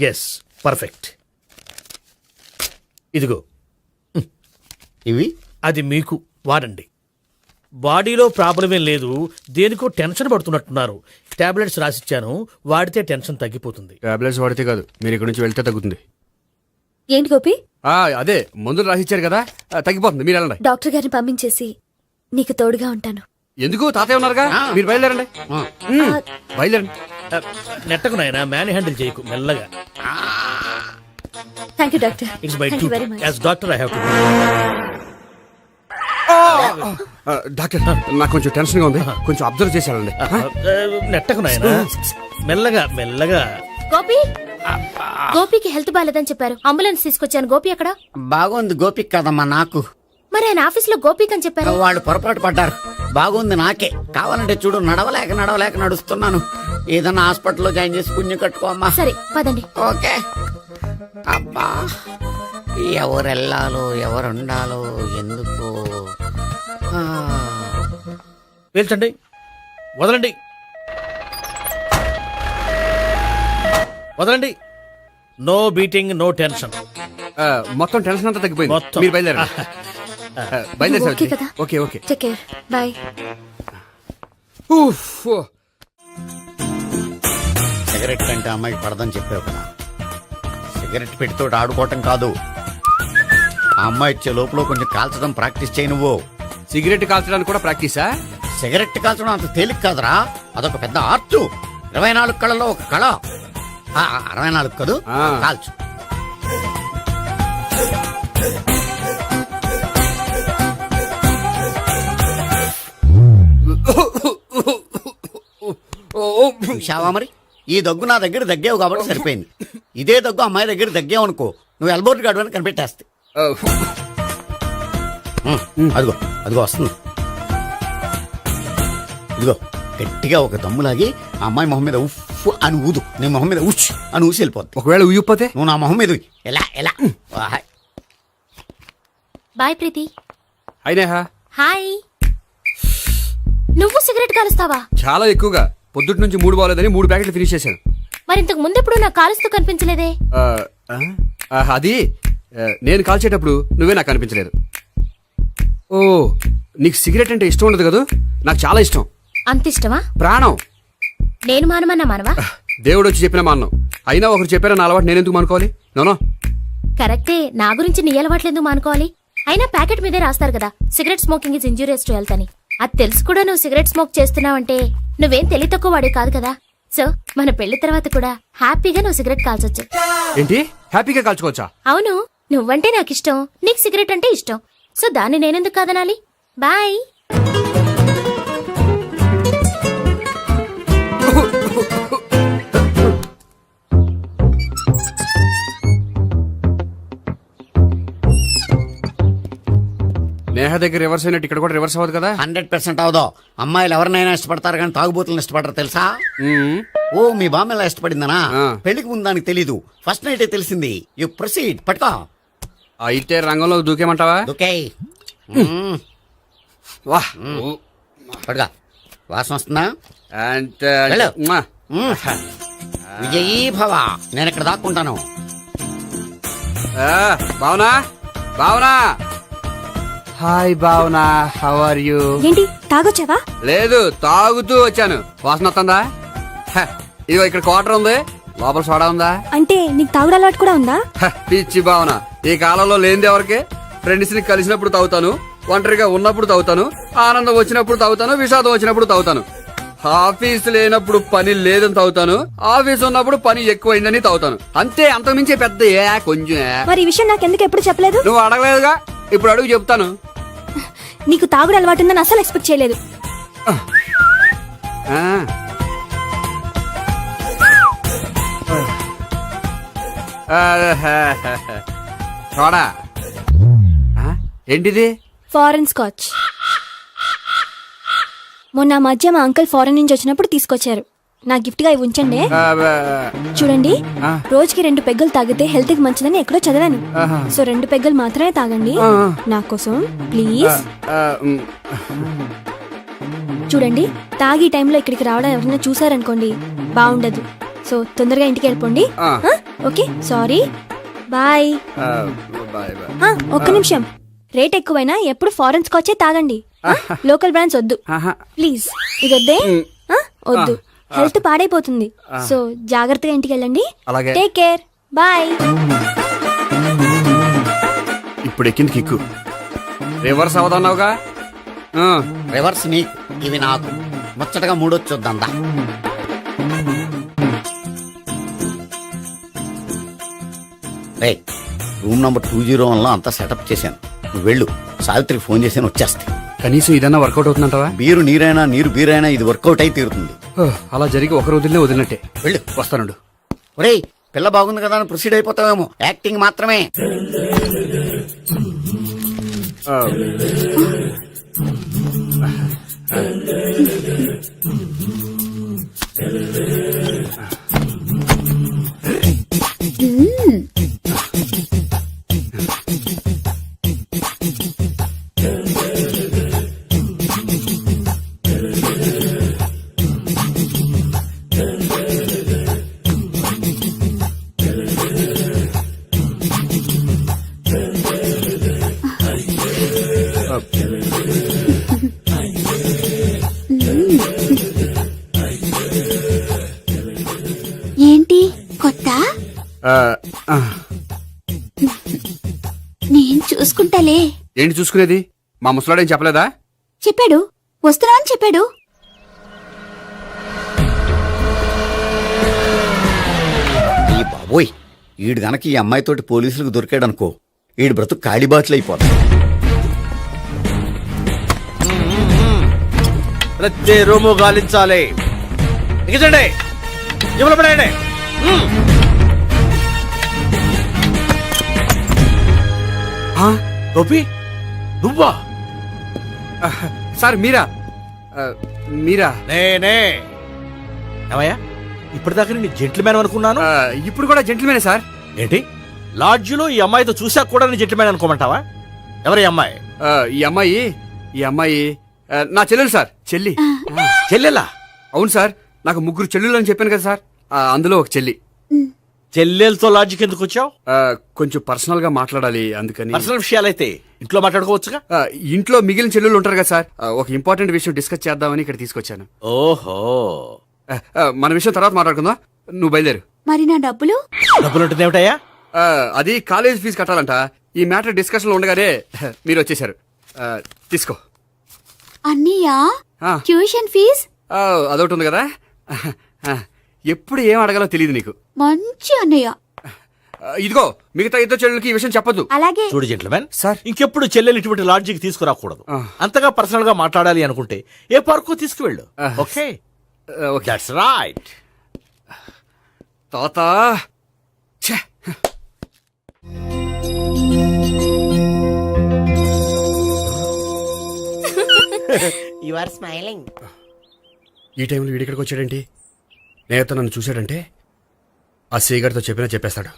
S12: Yes, perfect. ఇదిగో
S5: ఇవి
S12: అది మీకు వాడండి. బాడీలో ప్రాబ్లం ఏం లేదు, దేనికో టెన్షన్ పడుతున్నట్టున్నారు. టాబ్లెట్స్ రాసిచ్చాను, వాడితే టెన్షన్ తగ్గిపోతుంది.
S6: టాబ్లెట్స్ వాడితే కాదు, మీరు ఇక్కడ నుంచి వెళ్తే తగ్గుతుంది.
S11: ఏంటి గోపి?
S6: అదే మందులు రాసిచ్చారు కదా, తగ్గిపోతుంది. మీరు వెళ్ళండి.
S11: డాక్టర్ గారిని పంపించేసి నీకు తోడుగా ఉంటాను.
S6: ఎందుకు? తాతయ్య ఉన్నారుగా, మీరు బయలుదేరండి. బయలుదేరండి.
S12: నెట్టకు నాయనా, మ్యాన్ హ్యాండిల్ చేయకు, మెల్లగా.
S11: Thank you doctor.
S12: It's my
S11: thank you very much.
S12: As doctor I have to.
S6: Doctor, నాకు కొంచెం టెన్షన్ గా ఉంది, కొంచెం అబ్జర్వ్ చేశానండి.
S12: నెట్టకు నాయనా, మెల్లగా.
S4: గోపి గోపికి హెల్త్ బాలేదని చెప్పారు, అంబులెన్స్ తీసుకొచ్చాను. గోపి ఎక్కడ?
S5: బాగుంది గోపిక్ కదమ్మా నాకు.
S4: మరి ఆయన ఆఫీస్ లో గోపిక్ అని చెప్పారు.
S5: వాళ్ళు పొరపాటు పడ్డారు. బాగుంది నాకే. కావాలంటే చూడు, నడవలేక నడుస్తున్నాను. ఏదన్నా హాస్పిటల్లో జాయిన్ చేసి పుణ్యం కట్టుకో అమ్మా.
S4: సరే పదండి.
S5: ఓకే. అబ్బా, ఎవరు వెళ్ళాలో ఎవరు ఉండాలో ఎందుకు.
S12: వేల్చండి, వదలండి. No beating, no tension.
S6: మొత్తం టెన్షన్ అంతా తగ్గిపోయింది.
S12: మొత్తం.
S6: మీరు బయలుదేరండి.
S11: ఓకే కదా?
S6: Okay okay.
S11: Take care, bye.
S5: Cigarette కంటే అమ్మాయికి పడదని చెప్పావు కదా, సిగరెట్ పెట్టితో ఆడుకోవటం కాదు. ఆ అమ్మాయి ఇచ్చే లోపల కొంచెం కాల్చడం ప్రాక్టీస్ చేయి నువ్వు.
S6: సిగరెట్ కాల్చడానికి కూడా ప్రాక్టీసా?
S5: సిగరెట్ కాల్చడం అంత తేలిక కాదురా, అదొక పెద్ద ఆర్ట్. 24 కళలో ఒక కళ. 64 కదూ, కాల్చు. చూశావా మరి, ఈ దగ్గు నా దగ్గర దగ్గేవు కాబట్టి సరిపోయింది. ఇదే దగ్గు అమ్మాయి దగ్గర దగ్గేవు అనుకో, నువ్వు ఎల్బోర్డ్ గార్డు అని కనిపెట్టేస్తే. అదిగో వస్తుంది. ఇదిగో గట్టిగా ఒక దమ్ములాగి ఆ అమ్మాయి మొహం మీద ఉఫ్ అని ఊదు, నీ మొహం మీద ఉచ్ అని ఊసి వెళ్ళిపోద్ది.
S6: ఒకవేళ ఊయకపోతే
S5: నువ్వు నా మొహం మీద ఎలా
S4: బాయ్ ప్రీతి.
S6: అయినా
S4: హాయ్. నువ్వు సిగరెట్ కాలుస్తావా?
S6: చాలా ఎక్కువగా. పొద్దుటి నుంచి 3 బాగోలేదని 3 ప్యాకెట్లు ఫినిష్ చేశాను.
S4: మరి ఇంతకు ముందెప్పుడు నాకు కాలుస్తూ కనిపించలేదే?
S6: అది నేను కాల్చేటప్పుడు నువ్వే నాకు కనిపించలేదు. ఓ, నీకు సిగరెట్ అంటే ఇష్టం ఉండదు కదా? నాకు చాలా ఇష్టం.
S4: అంత ఇష్టమా?
S6: ప్రాణం.
S4: నేను మానవా?
S6: దేవుడు వచ్చి చెప్పిన మానం. అయినా ఒకరు చెప్పారా నా అలవాటు నేనెందుకు మానుకోవాలి? నోనో.
S4: కరెక్టే, నా గురించి నీ అలవాట్లు ఎందుకు మానుకోవాలి? అయినా ప్యాకెట్ మీదే రాస్తారు కదా, cigarette smoking is injurious to health అని. అది తెలుసు కూడా నువ్వు సిగరెట్ స్మోక్ చేస్తున్నావంటే నువ్వేం తెలివి తక్కువ వాడే కాదు కదా. సో మన పెళ్లి తర్వాత కూడా హ్యాపీగా నువ్వు సిగరెట్ కాల్చొచ్చు.
S6: ఏంటి? హ్యాపీగా కాల్చుకోవచ్చా?
S4: అవును, నువ్వంటే నాకు ఇష్టం, నీకు సిగరెట్ అంటే ఇష్టం. సో దాన్ని నేనెందుకు కాదనాలి? బాయ్.
S6: నేహ దగ్గర రివర్స్ అయినట్టు ఇక్కడ కూడా రివర్స్ అవ్వదు కదా?
S5: 100% అవదో. అమ్మాయిలు ఎవరినైనా ఇష్టపడతారు కానీ తాగుబోతులను ఇష్టపడరు తెలుసా? ఓ, మీ బామ్మ ఎలా ఇష్టపడిందనా? పెళ్లికి ముందు దానికి తెలీదు, ఫస్ట్ నైట్ తెలిసింది. You proceed. పట్టుకో.
S6: అయితే రంగంలో దూకేమంటావా?
S5: ఓకే. పట్టుకో. వాసన వస్తుందా? వెళ్ళు. విజయీ భవ. నేను ఇక్కడ దాక్కుంటాను.
S6: Bhavana. Hi Bhavana, how are you?
S11: ఏంటి తాగొచ్చావా?
S6: లేదు, తాగుతూ వచ్చాను. వాసన వస్తుందా? ఇదిగో ఇక్కడ క్వార్టర్ ఉంది, లోపల సోడా ఉందా?
S11: అంటే నీకు తాగుడు అలవాటు కూడా ఉందా?
S6: పిచ్చి భావన, ఈ కాలంలో లేనిది ఎవరికి? ఫ్రెండ్స్ ని కలిసినప్పుడు తాగుతాను, ఒంటరిగా ఉన్నప్పుడు తాగుతాను, ఆనందం వచ్చినప్పుడు తాగుతాను, విషాదం వచ్చినప్పుడు తాగుతాను. ఆఫీస్ లేనప్పుడు పని లేదని తాగుతాను, ఆఫీస్ ఉన్నప్పుడు పని ఎక్కువైందని తాగుతాను. అంతే, అంతకుమించే పెద్ద కొంచెం.
S11: మరి ఈ విషయం నాకెందుకు ఎప్పుడు చెప్పలేదు?
S6: నువ్వు అడగలేదుగా, ఇప్పుడు అడుగు చెప్తాను.
S11: నీకు తాగుడు అలవాటు ఉందని అసలు ఎక్స్పెక్ట్ చేయలేదు.
S6: చూడా ఏంటిది?
S11: Foreign scotch. మొన్న మధ్య మా అంకుల్ ఫారెన్ నుంచి వచ్చినప్పుడు తీసుకొచ్చారు. నా గిఫ్ట్ గా ఇవి ఉంచండి. చూడండి, రోజుకి 2 పెగ్గలు తాగితే హెల్త్ కి మంచిదని ఎక్కడో చదివాను. సో 2 పెగ్గలు మాత్రమే తాగండి నా కోసం ప్లీజ్. చూడండి, తాగి టైంలో ఇక్కడికి రావడం ఎవరైనా చూసారనుకోండి బాగుండదు. సో తొందరగా ఇంటికి వెళ్ళిపోండి. Okay, sorry, bye. ఒక్క నిమిషం, రేట్ ఎక్కువైనా ఎప్పుడు ఫారెన్ స్కాచే తాగండి. లోకల్ బ్రాండ్స్ వద్దు ప్లీజ్. ఇది వద్దే, వద్దు, హెల్త్ పాడైపోతుంది. సో జాగ్రత్తగా ఇంటికి వెళ్ళండి. Take care, bye.
S6: ఇప్పుడు ఎక్కింది కిక్కు. రివర్స్ అవదన్నావుగా?
S5: రివర్స్ నీకు, ఇవి నాకు. ముచ్చటగా మూడొచ్చొద్దా? రే, రూమ్ నంబర్ 201లో అంతా సెటప్ చేశాను. నువ్వు వెళ్ళు, సావిత్రికి ఫోన్ చేశాను, వచ్చేస్తాయి.
S6: కనీసం ఇదన్నా వర్కౌట్ అవుతుందంటావా?
S5: బీరు నీరైనా నీరు బీరైనా ఇది వర్కౌట్ అయి తీరుతుంది.
S6: అలా జరిగి ఒక రోజులే వదిలినట్టే.
S5: వెళ్ళు,
S6: వస్తానుండు.
S5: ఒరేయ్, పిల్ల బాగుంది కదా అని ప్రొసీడ్ అయిపోతావేమో. యాక్టింగ్ మాత్రమే.
S4: ఏంటి కొత్త? నేను చూసుకుంటాలే.
S6: ఏంటి చూసుకునేది? మా ముసలాడేం చెప్పలేదా?
S4: చెప్పాడు, వస్తున్నా అని చెప్పాడు.
S5: ఈ బాబోయ్, ఈడు గనక ఈ అమ్మాయితోటి పోలీసులకు దొరికాడనుకో, ఈడు బ్రతుకు కాళీబాట్లు అయిపోతాడు.
S12: ప్రతి రూము గాలించాలి. ఎక్కించండి, జబ్బులు పడండి. గోపి, నువ్వా?
S6: సార్ మీరా? మీరా?
S12: నేనే. ఏమయ్యా, ఇప్పటిదాకా నేను జెంట్లమ్యాన్ అనుకున్నాను.
S6: ఇప్పుడు కూడా జెంటిల్మేనే సార్.
S12: ఏంటి, లాడ్జిలో ఈ అమ్మాయితో చూసాక కూడా నేను జెంట్లమ్యాన్ అనుకోమంటావా? ఎవరి అమ్మాయి?
S6: ఈ అమ్మాయి నా చెల్లెలు సార్. చెల్లి.
S12: చెల్లెలా?
S6: అవును సార్, నాకు 3 చెల్లెలు అని చెప్పాను కదా సార్, అందులో ఒక చెల్లి.
S12: చెల్లెలతో లాడ్జికి ఎందుకు వచ్చావు?
S6: కొంచెం పర్సనల్ గా మాట్లాడాలి, అందుకని.
S12: పర్సనల్ విషయాలైతే ఇంట్లో మాట్లాడుకోవచ్చుగా.
S6: ఇంట్లో మిగిలిన చెల్లెలు ఉంటారు కదా సార్, ఒక ఇంపార్టెంట్ విషయం డిస్కస్ చేద్దామని ఇక్కడ తీసుకొచ్చాను.
S12: ఓహో,
S6: మన విషయం తర్వాత మాట్లాడుకుందాం. నువ్వు బయలుదేరు.
S4: మరి నా డబ్బులు?
S12: డబ్బులు ఉంటుంది ఏమిటయ్యా?
S6: అది కాలేజ్ ఫీజు కట్టాలంట. ఈ మ్యాటర్ డిస్కషన్ లో ఉండగానే మీరు వచ్చేసారు. తీసుకో.
S4: అన్నయ్యా, ట్యూషన్ ఫీజ్?
S6: అదొకటి ఉంది కదా. ఎప్పుడు ఏం అడగాలో తెలియదు నీకు.
S4: మంచి అన్నయ్య.
S6: ఇదిగో, మిగతా 2 చెల్లెలకి ఈ విషయం చెప్పొద్దు.
S4: అలాగే.
S12: చూడు జెంట్లమెన్
S6: సార్,
S12: ఇంకెప్పుడు చెల్లెలు ఇటువంటి లాడ్జికి తీసుకురాకూడదు. అంతగా పర్సనల్ గా మాట్లాడాలి అనుకుంటే ఏ పార్కు తీసుకువెళ్ళు. Okay, that's right.
S6: తాత
S3: యు ఆర్ స్మైలింగ్.
S6: ఈ టైంలో వీడిక్కడికి వచ్చాడేంటి? నేత నన్ను చూశాడంటే ఆ సీగర్తో చెప్పినా చెప్పేస్తాడు.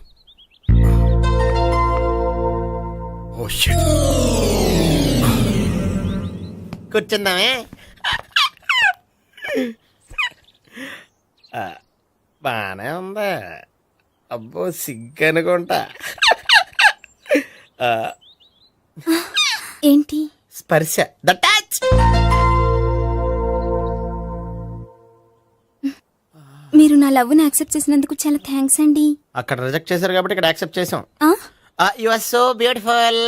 S6: Oh shit.
S3: కూర్చుందామే. బానే ఉందా? అబ్బో, సిగ్గనుకుంటా.
S4: ఏంటి?
S3: స్పర్శ, ద టచ్.
S11: మీరు నా లవ్ ని యాక్సెప్ట్ చేసినందుకు చాలా థ్యాంక్స్ అండి.
S3: అక్కడ రిజెక్ట్ చేశారు కాబట్టి ఇక్కడ యాక్సెప్ట్ చేసాం. You are so beautiful.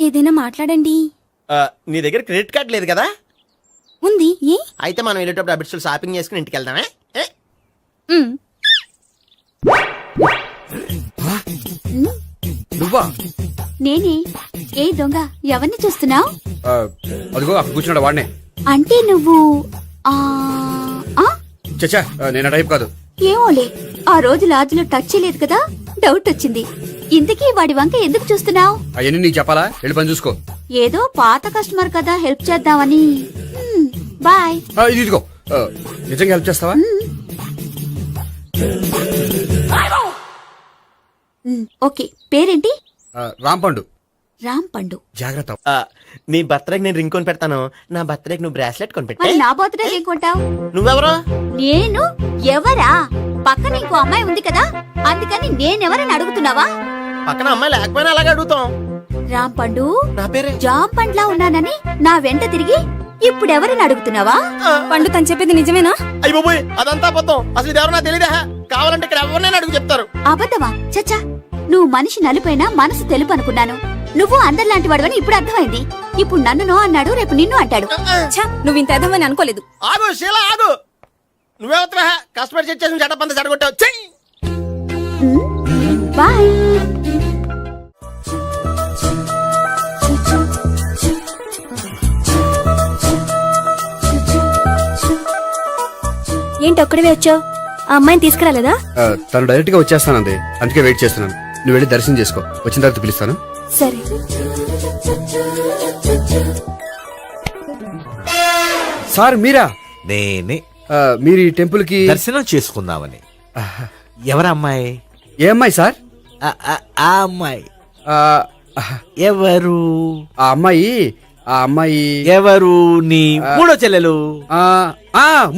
S11: ఏదైనా మాట్లాడండి.
S3: నీ దగ్గర క్రెడిట్ కార్డ్ లేదు కదా?
S11: ఉంది. ఏ?
S3: అయితే మనం వెళ్ళేటప్పుడు అబిట్స్ షాపింగ్ చేసుకుని ఇంటికి వెళ్దామే.
S6: నువ్వా?
S4: నేనే. ఏ దొంగ, ఎవరిని చూస్తున్నావు?
S6: అదిగో అక్కడ కూర్చున్నాడు వాడినే.
S8: అంటే నువ్వు
S6: చచ్చా నేను ఆ టైప్ కాదు.
S8: ఏమోలే ఆ రోజు లాడ్జ్లో టచ్ చేయలేదు కదా, డౌట్ వచ్చింది. ఇంతకీ వాడి వంక ఎందుకు చూస్తున్నావు?
S6: అవన్నీ నీకు చెప్పాలా? వెళ్ళి పని చూసుకో.
S8: ఏదో పాత కస్టమర్ కదా, హెల్ప్ చేద్దామని. బాయ్.
S6: ఇది ఇదిగో, నిజంగా హెల్ప్ చేస్తావా?
S8: ఓకే, పేరేంటి?
S6: రాంపండు.
S8: రామ్ పండు.
S6: జాగ్రత్త.
S3: నీ బర్త్డేకి నేను రింగ్ కొని పెడతాను, నా బర్త్డేకి నువ్వు బ్రాస్లెట్ కొని
S8: మరి
S3: పెట్టే.
S8: నా బర్త్డే ఏం కొంటావు?
S3: నువ్వెవరో?
S8: నేను ఎవరా? పక్కన ఇంకో అమ్మాయి ఉంది కదా, అందుకని నేనెవరని అడుగుతున్నావా?
S3: పక్కన అమ్మాయి లేకపోయినా అలాగే అడుగుతాం.
S8: రామ్ పండు,
S3: నా పేరే
S8: జామ్ పండ్లా ఉన్నానని నా వెంట తిరిగి ఇప్పుడెవరని అడుగుతున్నావా?
S11: పండు తను చెప్పేది నిజమేనా?
S3: అయ్యి బాబోయ్, అదంతా అబద్ధం. అసలు ఇది ఎవరో నాకు తెలియదా? కావాలంటే ఇక్కడ ఎవరినైనా అడుగు చెప్తారు.
S8: అబద్ధమా? చచ్చా, నువ్వు మనిషి నలుపైనా మనసు తెలుపు అనుకున్నాను. నువ్వు అందరిలాంటి వాడవని ఇప్పుడు అర్థమైంది. ఇప్పుడు నన్ను నో అన్నాడు, రేపు నిన్ను అంటాడు.
S11: ఛ, నువ్వు ఇంత ఎదవని అనుకోలేదు.
S3: ఆగు శీల, ఆగు. నువ్వెవతరా? కస్టమర్ చెక్ చేసి చెడ్డ పంత చెడగొట్టావు. చెయ్యి.
S8: బాయ్.
S11: ఏంటి ఒక్కడివే వచ్చావు? ఆ అమ్మాయిని తీసుకురాలేదా?
S6: తను డైరెక్ట్ గా వచ్చేస్తానంది, అందుకే వెయిట్ చేస్తున్నాను. నువ్వు వెళ్ళి దర్శనం చేసుకో, వచ్చిన తర్వాత పిలుస్తాను.
S11: సరే.
S6: సార్ మీరా?
S13: నేనే
S6: మీరు ఈ టెంపుల్ కి
S13: దర్శనం చేసుకుందామని. ఎవరమ్మాయి?
S6: ఏ అమ్మాయి సార్?
S13: ఆ అమ్మాయి
S6: ఆ,
S13: ఎవరు?
S6: ఆ అమ్మాయి
S13: ఎవరు? నీ మూడో చెల్లెలు.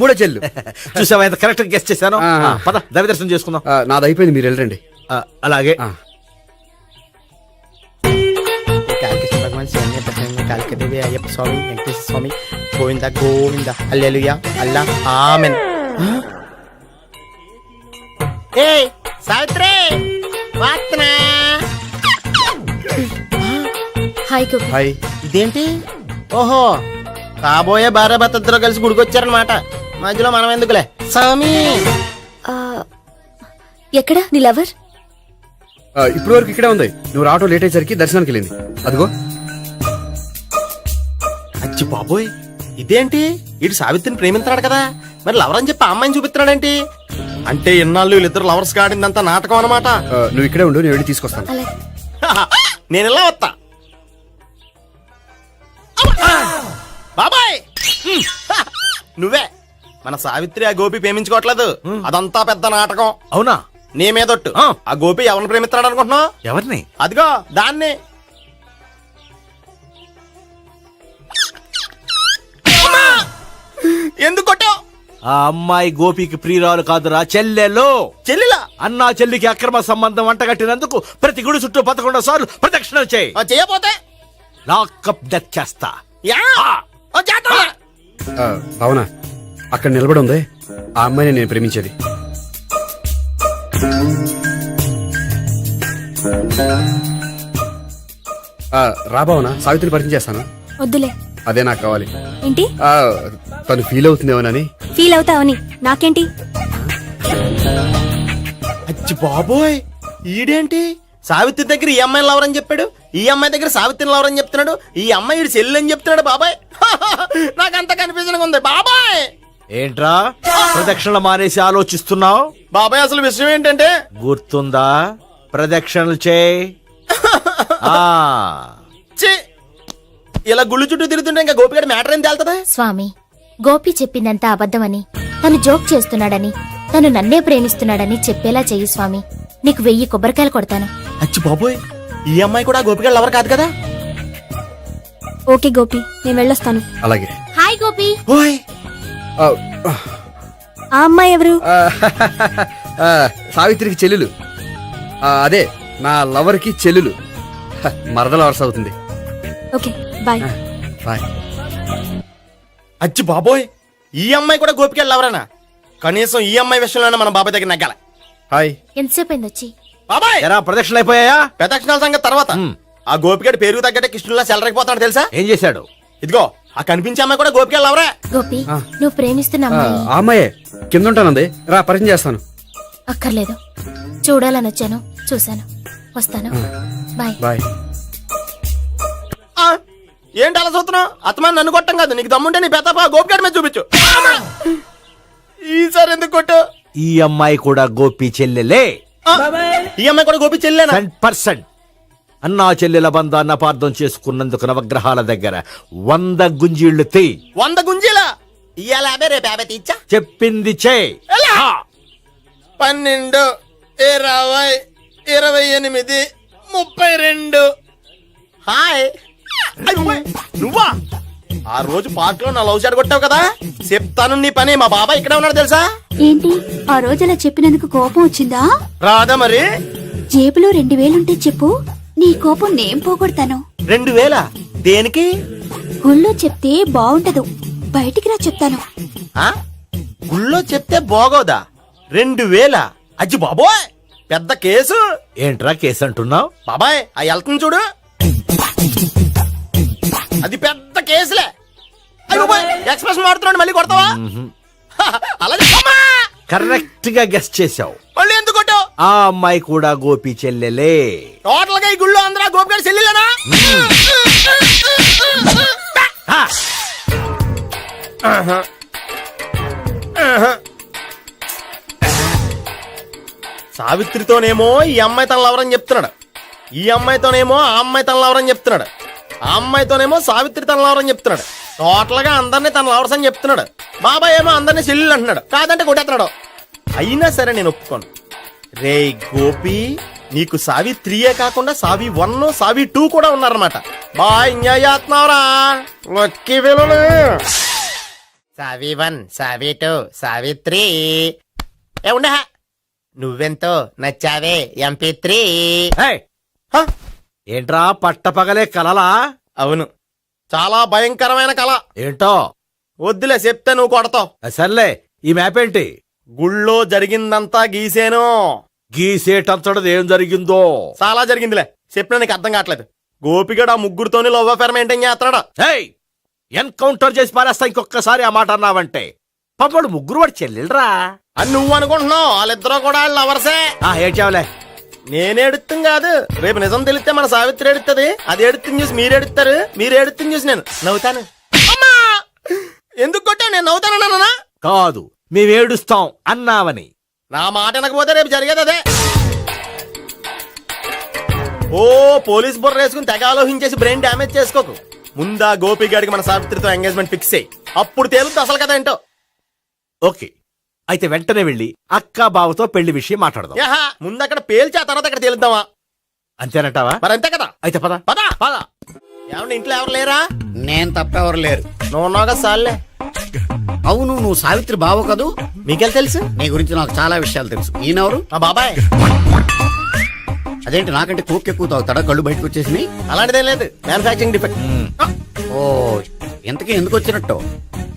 S6: మూడో చెల్లు.
S13: చూసావా ఎంత కరెక్ట్ గెస్ట్ చేశాను.
S6: ఆ.
S13: పద దవి దర్శనం చేసుకుందాం.
S6: నాది అయిపోయింది, మీరు వెళ్ళండి.
S13: అలాగే.
S3: కాళికేశ్వర భగవాన్ శరణ్య ప్రసన్న కాళికదేవి అయ్యప్ప స్వామి వెంకటేశ్వర స్వామి గోవింద గోవింద హల్లెలూయా అల్లా ఆమెన్. ఏయ్ సావిత్రి, వాత్నా.
S11: హాయ్ గోపి.
S6: హాయ్.
S3: ఇదేంటి? ఓహో, కాబోయే భార్య భర్త ఇద్దరు కలిసి గుడికొచ్చారనమాట. మధ్యలో మనం ఎందుకులే స్వామి.
S11: ఎక్కడ నీ లవర్?
S6: ఇప్పుడు వరకు ఇక్కడే ఉంది. నువ్వు ఆటో లేట్ అయ్యేసరికి దర్శనానికి వెళ్ళింది. అదిగో.
S3: అచ్చి బాబోయ్, ఇదేంటి? ఇటు సావిత్రిని ప్రేమిస్తున్నాడు కదా, మరి లవర్ అని చెప్పి ఆ అమ్మాయిని చూపిస్తున్నాడేంటి? అంటే ఇన్నాళ్ళు వీళ్ళిద్దరు లవర్స్ కాడిందంతా నాటకం అనమాట.
S6: నువ్వు ఇక్కడే ఉండు, నేను వెళ్ళి తీసుకొస్తాను.
S11: అలాగే.
S3: నేను ఇలా వస్తా. బాబాయ్, నువ్వే మన సావిత్రి ఆ గోపి ప్రేమించుకోవట్లేదు, అదంతా పెద్ద నాటకం.
S13: అవునా?
S3: నీ మీదొట్టు. ఆ గోపి ఎవరిని ప్రేమిస్తున్నాడు అనుకుంటున్నావు?
S13: ఎవరిని?
S3: అదిగో దాన్ని. ఎందుకు కొట్టావు?
S13: ఆ అమ్మాయి గోపికి ప్రియురాలు కాదురా, చెల్లెలు.
S3: చెల్లిలా?
S13: అన్నా చెల్లికి అక్రమ సంబంధం అంటగట్టినందుకు ప్రతి గుడి చుట్టూ 11 సార్లు ప్రదక్షిణలు చేయి.
S3: చేయపోతే
S13: లాకప్ డెత్ చేస్తా.
S6: అవునా? అక్కడ నిలబడి ఉంది ఆ అమ్మాయిని నేను ప్రేమించేది. రాబావునా? సావిత్రిని పరిచయం చేస్తాను.
S11: వద్దులే.
S6: అదే నాకు కావాలి.
S11: ఏంటి?
S6: తను ఫీల్ అవుతుందేమోనని.
S11: ఫీల్ అవుతావని నాకేంటి?
S3: అచ్చి బాబోయ్, ఈడేంటి సావిత్రి దగ్గర ఈ అమ్మాయిని లవర్ అని చెప్పాడు, ఈ అమ్మాయి దగ్గర సావిత్రిని లవర్ అని చెప్తున్నాడు, ఈ అమ్మాయి ఈడు చెల్లి అని చెప్తున్నాడు. బాబాయ్ నాకంత కన్ఫ్యూజన్ ఉంది బాబాయ్.
S13: ఏంట్రా ప్రదక్షిణలు మానేసి ఆలోచిస్తున్నావు?
S3: బాబాయ్ అసలు విషయం ఏంటంటే,
S13: గుర్తుందా? ప్రదక్షిణలు చేయి.
S3: ఇలా గుళ్ళు చుట్టూ తిరుగుతుంటే ఇంకా గోపిగడ మ్యాటర్ ఏం తేలుతుందా?
S4: స్వామి, గోపి చెప్పిందంతా అబద్ధమని, తను జోక్ చేస్తున్నాడని, తను నన్నే ప్రేమిస్తున్నాడని చెప్పేలా చెయ్యి స్వామి. నీకు 1000 కొబ్బరికాయలు కొడతాను.
S3: అచ్చి బాబోయ్, ఈ అమ్మాయి కూడా గోపిగడ లవర్ కాదు కదా?
S11: ఓకే గోపి, నేను వెళ్ళొస్తాను.
S6: అలాగే.
S4: హాయ్ గోపి.
S3: ఓయ్,
S11: ఆ అమ్మాయి ఎవరు?
S6: సావిత్రికి చెల్లెలు. అదే నా లవర్ కి చెల్లెలు. మరద లవర్స్ అవుతుంది.
S11: Okay bye.
S6: బాయ్.
S3: అచ్చి బాబోయ్, ఈ అమ్మాయి కూడా గోపిగడ లవరేనా? కనీసం ఈ అమ్మాయి విషయంలోనే మన బాబాయ్ దగ్గర నగ్గాల.
S6: హాయ్.
S4: ఎంతసేపు అయింది వచ్చి?
S3: బాబాయ్,
S13: ఎరా ప్రదక్షిణలు అయిపోయాయా?
S3: ప్రదక్షిణాల సంగతి తర్వాత. ఆ గోపిగడ పేరు తగ్గట్టే కృష్ణులా చెలరైపోతాడు తెలుసా?
S13: ఏం చేశాడు?
S3: ఇదిగో ఆ కనిపించే అమ్మాయి కూడా గోపిగడ లవరే.
S4: గోపి, నువ్వు ప్రేమిస్తున్న అమ్మాయి
S6: ఆ అమ్మాయే కింద ఉంటానంది. రా పరిచయం చేస్తాను.
S4: అక్కర్లేదు, చూడాలని వచ్చాను, చూశాను, వస్తాను. బాయ్.
S6: బాయ్.
S3: ఏంటి అలా చూస్తున్నావు? అత్తమాని నన్ను కొట్టం కాదు, నీకు దమ్ముంటే నీ పెద్ద గోపిగడ మీద చూపించు. ఈసారి ఎందుకు కొట్టు?
S13: ఈ అమ్మాయి కూడా గోపి చెల్లెలే.
S3: ఈ అమ్మాయి కూడా గోపి చెల్లేనా?
S13: 100%. అన్నా చెల్లెల బంధాన్ని అపార్థం చేసుకున్నందుకు నవగ్రహాల దగ్గర 100 గుంజీళ్లు తీ.
S3: 100 గుంజీలా? ఇయ్యాల 50 రేపు 50 తీచ్చా.
S13: చెప్పింది చే.
S3: 12, 20, 28, 32. హాయ్. అయ్యో, నువ్వా? ఆ రోజు పార్క్ లో నా లవ్ షాట్ కొట్టావు కదా, చెప్తాను నీ పని. మా బాబాయ్ ఇక్కడే ఉన్నాడు తెలుసా?
S8: ఏంటి ఆ రోజు అలా చెప్పినందుకు కోపం వచ్చిందా?
S3: రాదా మరి?
S8: జేబులో 2000 ఉంటే చెప్పు, నీ కోపం నేను పోగొడతాను.
S3: 2000 దేనికి?
S8: గుళ్ళో చెప్తే బాగుంటదు, బయటికి రా చెప్తాను.
S3: ఆ? గుళ్ళో చెప్తే బాగోదా? 2000? అజ్జి బాబోయ్, పెద్ద కేసు.
S13: ఏంట్రా కేసు అంటున్నావు?
S3: బాబాయ్ ఆ వెళ్తుంది చూడు, అది పెద్ద కేసులే. ఎక్స్ప్రెస్ మారుతున్నాడు, మళ్ళీ కొడతావా? అలా చెప్పమ్మా.
S13: కరెక్ట్ గా గెస్ చేశావు.
S3: మళ్ళీ ఎందుకు కొట్టావు?
S13: ఆ అమ్మాయి కూడా గోపి చెల్లెలే.
S3: టోటల్ గా ఈ గుళ్ళో అందరూ గోపిగాడి చెల్లిలేనా? సావిత్రితోనేమో ఈ అమ్మాయి తన లవరని చెప్తున్నాడు, ఈ అమ్మాయితోనేమో ఆ అమ్మాయి తన లవరని చెప్తున్నాడు, ఆ అమ్మాయితోనేమో సావిత్రి తన లవరని చెప్తున్నాడు. టోటల్ గా అందరినీ తన లవర్స్ అని చెప్తున్నాడు. బాబాయ్ ఏమో అందరినీ చెల్లెలు అంటున్నాడు. కాదంటే కొట్టేస్తున్నాడు. అయినా సరే నేను ఒప్పుకోను. రే గోపి, నీకు సావి 3 కాకుండా సావి 1, సావి 2 కూడా ఉన్నారన్నమాట. బాయ్ ఎంజాయ్ చేస్తున్నావురా. లక్కీ పిల్లలు. సావి 1, సావి 2, సావి 3. ఉండ, నువ్వెంతో నచ్చావే MP3.
S13: ఏంట్రా పట్టపగలే కలలా?
S3: అవును, చాలా భయంకరమైన కళ.
S13: ఏంటో
S3: వద్దులే, చెప్తే నువ్వు కొడతావు.
S13: సర్లే, ఈ మ్యాప్ ఏంటి?
S3: గుళ్ళో జరిగిందంతా గీసేను.
S13: గీసేటంతటది ఏం జరిగిందో?
S3: చాలా జరిగిందిలే, చెప్పినా నీకు అర్థం కావట్లేదు. గోపిగడు ఆ ముగ్గురుతోని లవ్ అఫేర్ మెయింటైన్ చేస్తున్నాడు.
S13: ఎన్కౌంటర్ చేసి పారేస్తా ఇంకొకసారి ఆ మాట అన్నావంటే. పాపడు ముగ్గురు వాడు చెల్లెలరా
S3: అని నువ్వు అనుకుంటున్నావు. వాళ్ళిద్దరూ కూడా వాళ్ళు లవర్సే.
S13: ఏడ్చావులే.
S3: నేనే ఎడుతుంది కాదు, రేపు నిజం తెలిస్తే మన సావిత్రి ఎడుతుంది. అది ఎడుతుంది చూసి మీరు ఎడుతారు, మీరు ఎడుతుంది చూసి నేను నవ్వుతాను. అమ్మా, ఎందుకు కొట్టా? నేను నవ్వుతానన్నా?
S13: కాదు, మేమేడుస్తాం అన్నావని.
S3: నా మాట వినకపోతే రేపు జరిగేది అదే. ఓ పోలీస్ బుర్ర వేసుకుని తెగ ఆలోచించేసి బ్రెయిన్ డ్యామేజ్ చేసుకోకు. ముందా గోపిగాడికి మన సావిత్రితో ఎంగేజ్మెంట్ ఫిక్స్ అయ్యి అప్పుడు తేలుతుంది అసలు కదా ఏంటో.
S13: ఓకే, అయితే వెంటనే వెళ్ళి అక్క బావతో పెళ్లి విషయం మాట్లాడదాం.
S3: ముందు అక్కడ పేల్చి ఆ తర్వాత అక్కడ తేలుద్దామా?
S13: అంతేనంటావా?
S3: మరి అంతే కదా.
S13: అయితే పద
S3: పద పద. ఏమన్నా ఇంట్లో ఎవరు లేరా?
S5: నేను తప్పెవరు లేరు.
S3: నువ్వు ఉన్నావు కదా సార్లే.
S5: అవును, నువ్వు సావిత్రి బావ కదూ?
S3: మీకెళ్ళి తెలుసు?
S5: నీ గురించి నాకు చాలా విషయాలు తెలుసు. ఈయనెవరు?
S3: మా బాబాయ్.
S5: అదేంటి నాకంటే కోక్ ఎక్కువ తాగుతాడా? కళ్ళు బయటకు వచ్చేసి.
S3: అలాంటిదేం లేదు, మ్యానుఫాక్చరింగ్ డిఫెక్ట్.
S5: ఓ, ఎంతకీ ఎందుకు వచ్చినట్టు?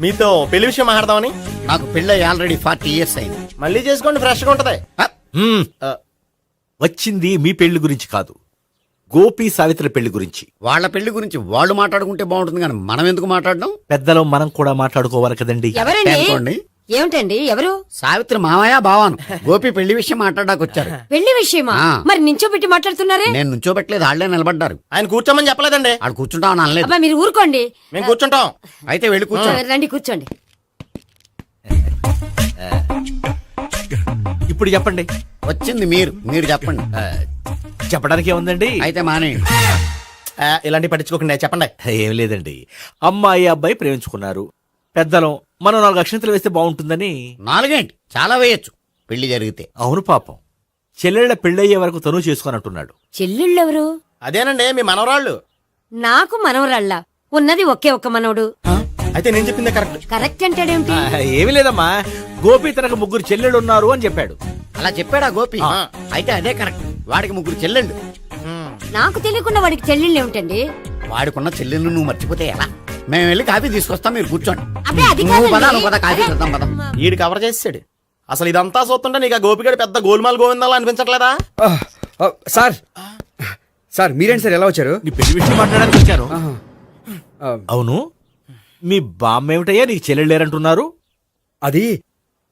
S3: మీతో పెళ్లి విషయం మాట్లాడదామని.
S5: నాకు పెళ్ళి ఆల్రెడీ 40 years అయింది.
S3: మళ్ళీ చేసుకోండి, ఫ్రెష్ గా ఉంటది.
S13: వచ్చింది మీ పెళ్లి గురించి కాదు, గోపి సావిత్రి పెళ్లి గురించి.
S5: వాళ్ళ పెళ్లి గురించి వాళ్ళు మాట్లాడుకుంటే బాగుంటుంది, కానీ మనం ఎందుకు మాట్లాడడం?
S13: పెద్దలో మనం కూడా మాట్లాడుకోవాలి కదండి.
S7: ఎవరండి? ఏమిటండి? ఎవరు?
S5: సావిత్రి మామయ్య బావాను. గోపి పెళ్లి విషయం మాట్లాడడానికి వచ్చారు.
S7: పెళ్లి విషయమా? మరి నించోబెట్టి మాట్లాడుతున్నారే?
S5: నేను నుంచోబెట్టలేదు, ఆళ్లే నిలబడ్డారు.
S3: ఆయన కూర్చోమని చెప్పలేదండి.
S5: ఆడు కూర్చుంటామని అనలేదు.
S7: అబ్బా, మీరు ఊరుకోండి.
S3: మేము కూర్చుంటాం.
S5: అయితే వెళ్ళి కూర్చోండి.
S7: రండి కూర్చోండి.
S13: ఇప్పుడు చెప్పండి.
S5: వచ్చింది మీరు చెప్పండి.
S13: చెప్పడానికి ఏముందండి?
S5: అయితే మానేయండి.
S3: ఇలాంటివి పట్టించుకోకుండా చెప్పండి.
S13: ఏం లేదండి, అమ్మాయి అబ్బాయి ప్రేమించుకున్నారు. పెద్దలం మనం 4 అక్షంతలు వేస్తే బాగుంటుందని.
S5: 4 ఏంటి, చాలా వేయొచ్చు పెళ్లి జరిగితే.
S13: అవును పాపం, చెల్లెళ్ళ పెళ్ళయ్యే వరకు తను చేసుకున్నట్టున్నాడు.
S7: చెల్లెళ్ళెవరు?
S3: అదేనండి మీ మనవరాళ్ళు.
S7: నాకు మనవరాళ్ళ ఉన్నది ఒకే ఒక్క మనవడు.
S3: అయితే నేను చెప్పిందే కరెక్ట్.
S7: కరెక్ట్ అంటాడేమిటి?
S13: ఏమి లేదమ్మా, గోపి తనకు 3 చెల్లెళ్ళు ఉన్నారు అని చెప్పాడు.
S5: అలా చెప్పాడా గోపి? అయితే అదే కరెక్ట్. వాడికి 3 చెల్లెళ్ళు.
S7: నాకు తెలియకుండా వాడికి చెల్లెళ్ళు ఏమిటండి?
S5: వాడికున్న చెల్లెళ్ళు నువ్వు మర్చిపోతే ఎలా? మేము వెళ్ళి కాఫీ తీసుకొస్తాం, మీరు కూర్చోండి.
S7: అబ్బే, అది
S5: నువ్వు
S7: కాదండి.
S5: పద, నువ్వు పద, కాఫీ చేద్దాం పద.
S3: ఈడు కవర్ చేసాడు. అసలు ఇదంతా చూస్తుంటే నీకు ఆ గోపిగడు పెద్ద గోల్మాల్ గోవిందాలు అనిపించట్లేదా?
S6: సార్ సార్ మీరేంటి సార్ ఎలా వచ్చారు?
S13: నీ పెళ్లి విషయం మాట్లాడడానికి వచ్చాను. అవును, మీ బామ్మ ఏమిటయ్యా నీకు చెల్లెళ్ళు లేరంటున్నారు?
S6: అది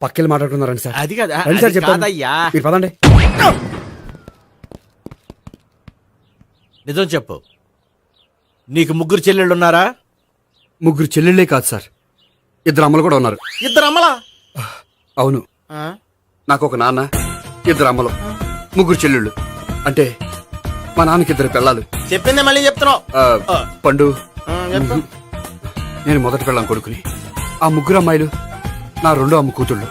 S6: పక్కెళ్ళి మాట్లాడుకున్నారండి సార్.
S13: అది కాదా?
S6: రండి సార్,
S13: అది
S6: చెప్తాను.
S13: కాదయ్యా.
S6: మీరు పదండి.
S13: నిజం చెప్పు. నీకు ముగ్గురు చెల్లెళ్ళున్నారా?
S6: ముగ్గురు చెల్లెళ్ళే కాదు సార్, ఇద్దరు అమ్మలు కూడా ఉన్నారు.
S3: ఇద్దరు అమ్మలా?
S6: అవును, నాకు ఒక నాన్న, ఇద్దరు అమ్మలు, ముగ్గురు చెల్లెళ్ళు. అంటే మా నాన్నకి ఇద్దరు పిల్లలు.
S3: చెప్పిందే మళ్ళీ చెప్తున్నావు.
S6: పండు,
S3: చెప్పు.
S6: నేను మొదటి పెళ్ళాం కొడుకుని. ఆ ముగ్గురు అమ్మాయిలు నా రెండో అమ్మ కూతుళ్ళు.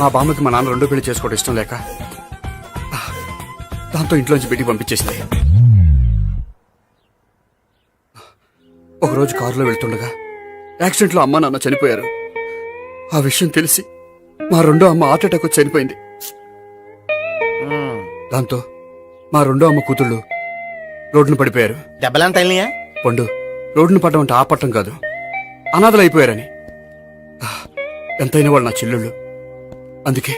S6: మా బామ్మకి మా నాన్న రెండో పెళ్లి చేసుకోవడం ఇష్టం లేక దాంతో ఇంట్లోంచి బయటికి పంపించేసింది. ఒకరోజు కారులో వెళ్తుండగా యాక్సిడెంట్లో అమ్మ నాన్న చనిపోయారు. ఆ విషయం తెలిసి మా రెండో అమ్మ హార్ట్ అటాక్ వచ్చి చనిపోయింది. దాంతో మా రెండో అమ్మ కూతుళ్ళు రోడ్డున పడిపోయారు.
S3: దెబ్బలంత తగిలినాయా?
S6: పండు, రోడ్డున పడ్డం అంటే ఆపట్టం కాదు, అనాథలు అయిపోయారని. ఎంతైనా వాళ్ళు నా చెల్లెళ్ళు. అందుకే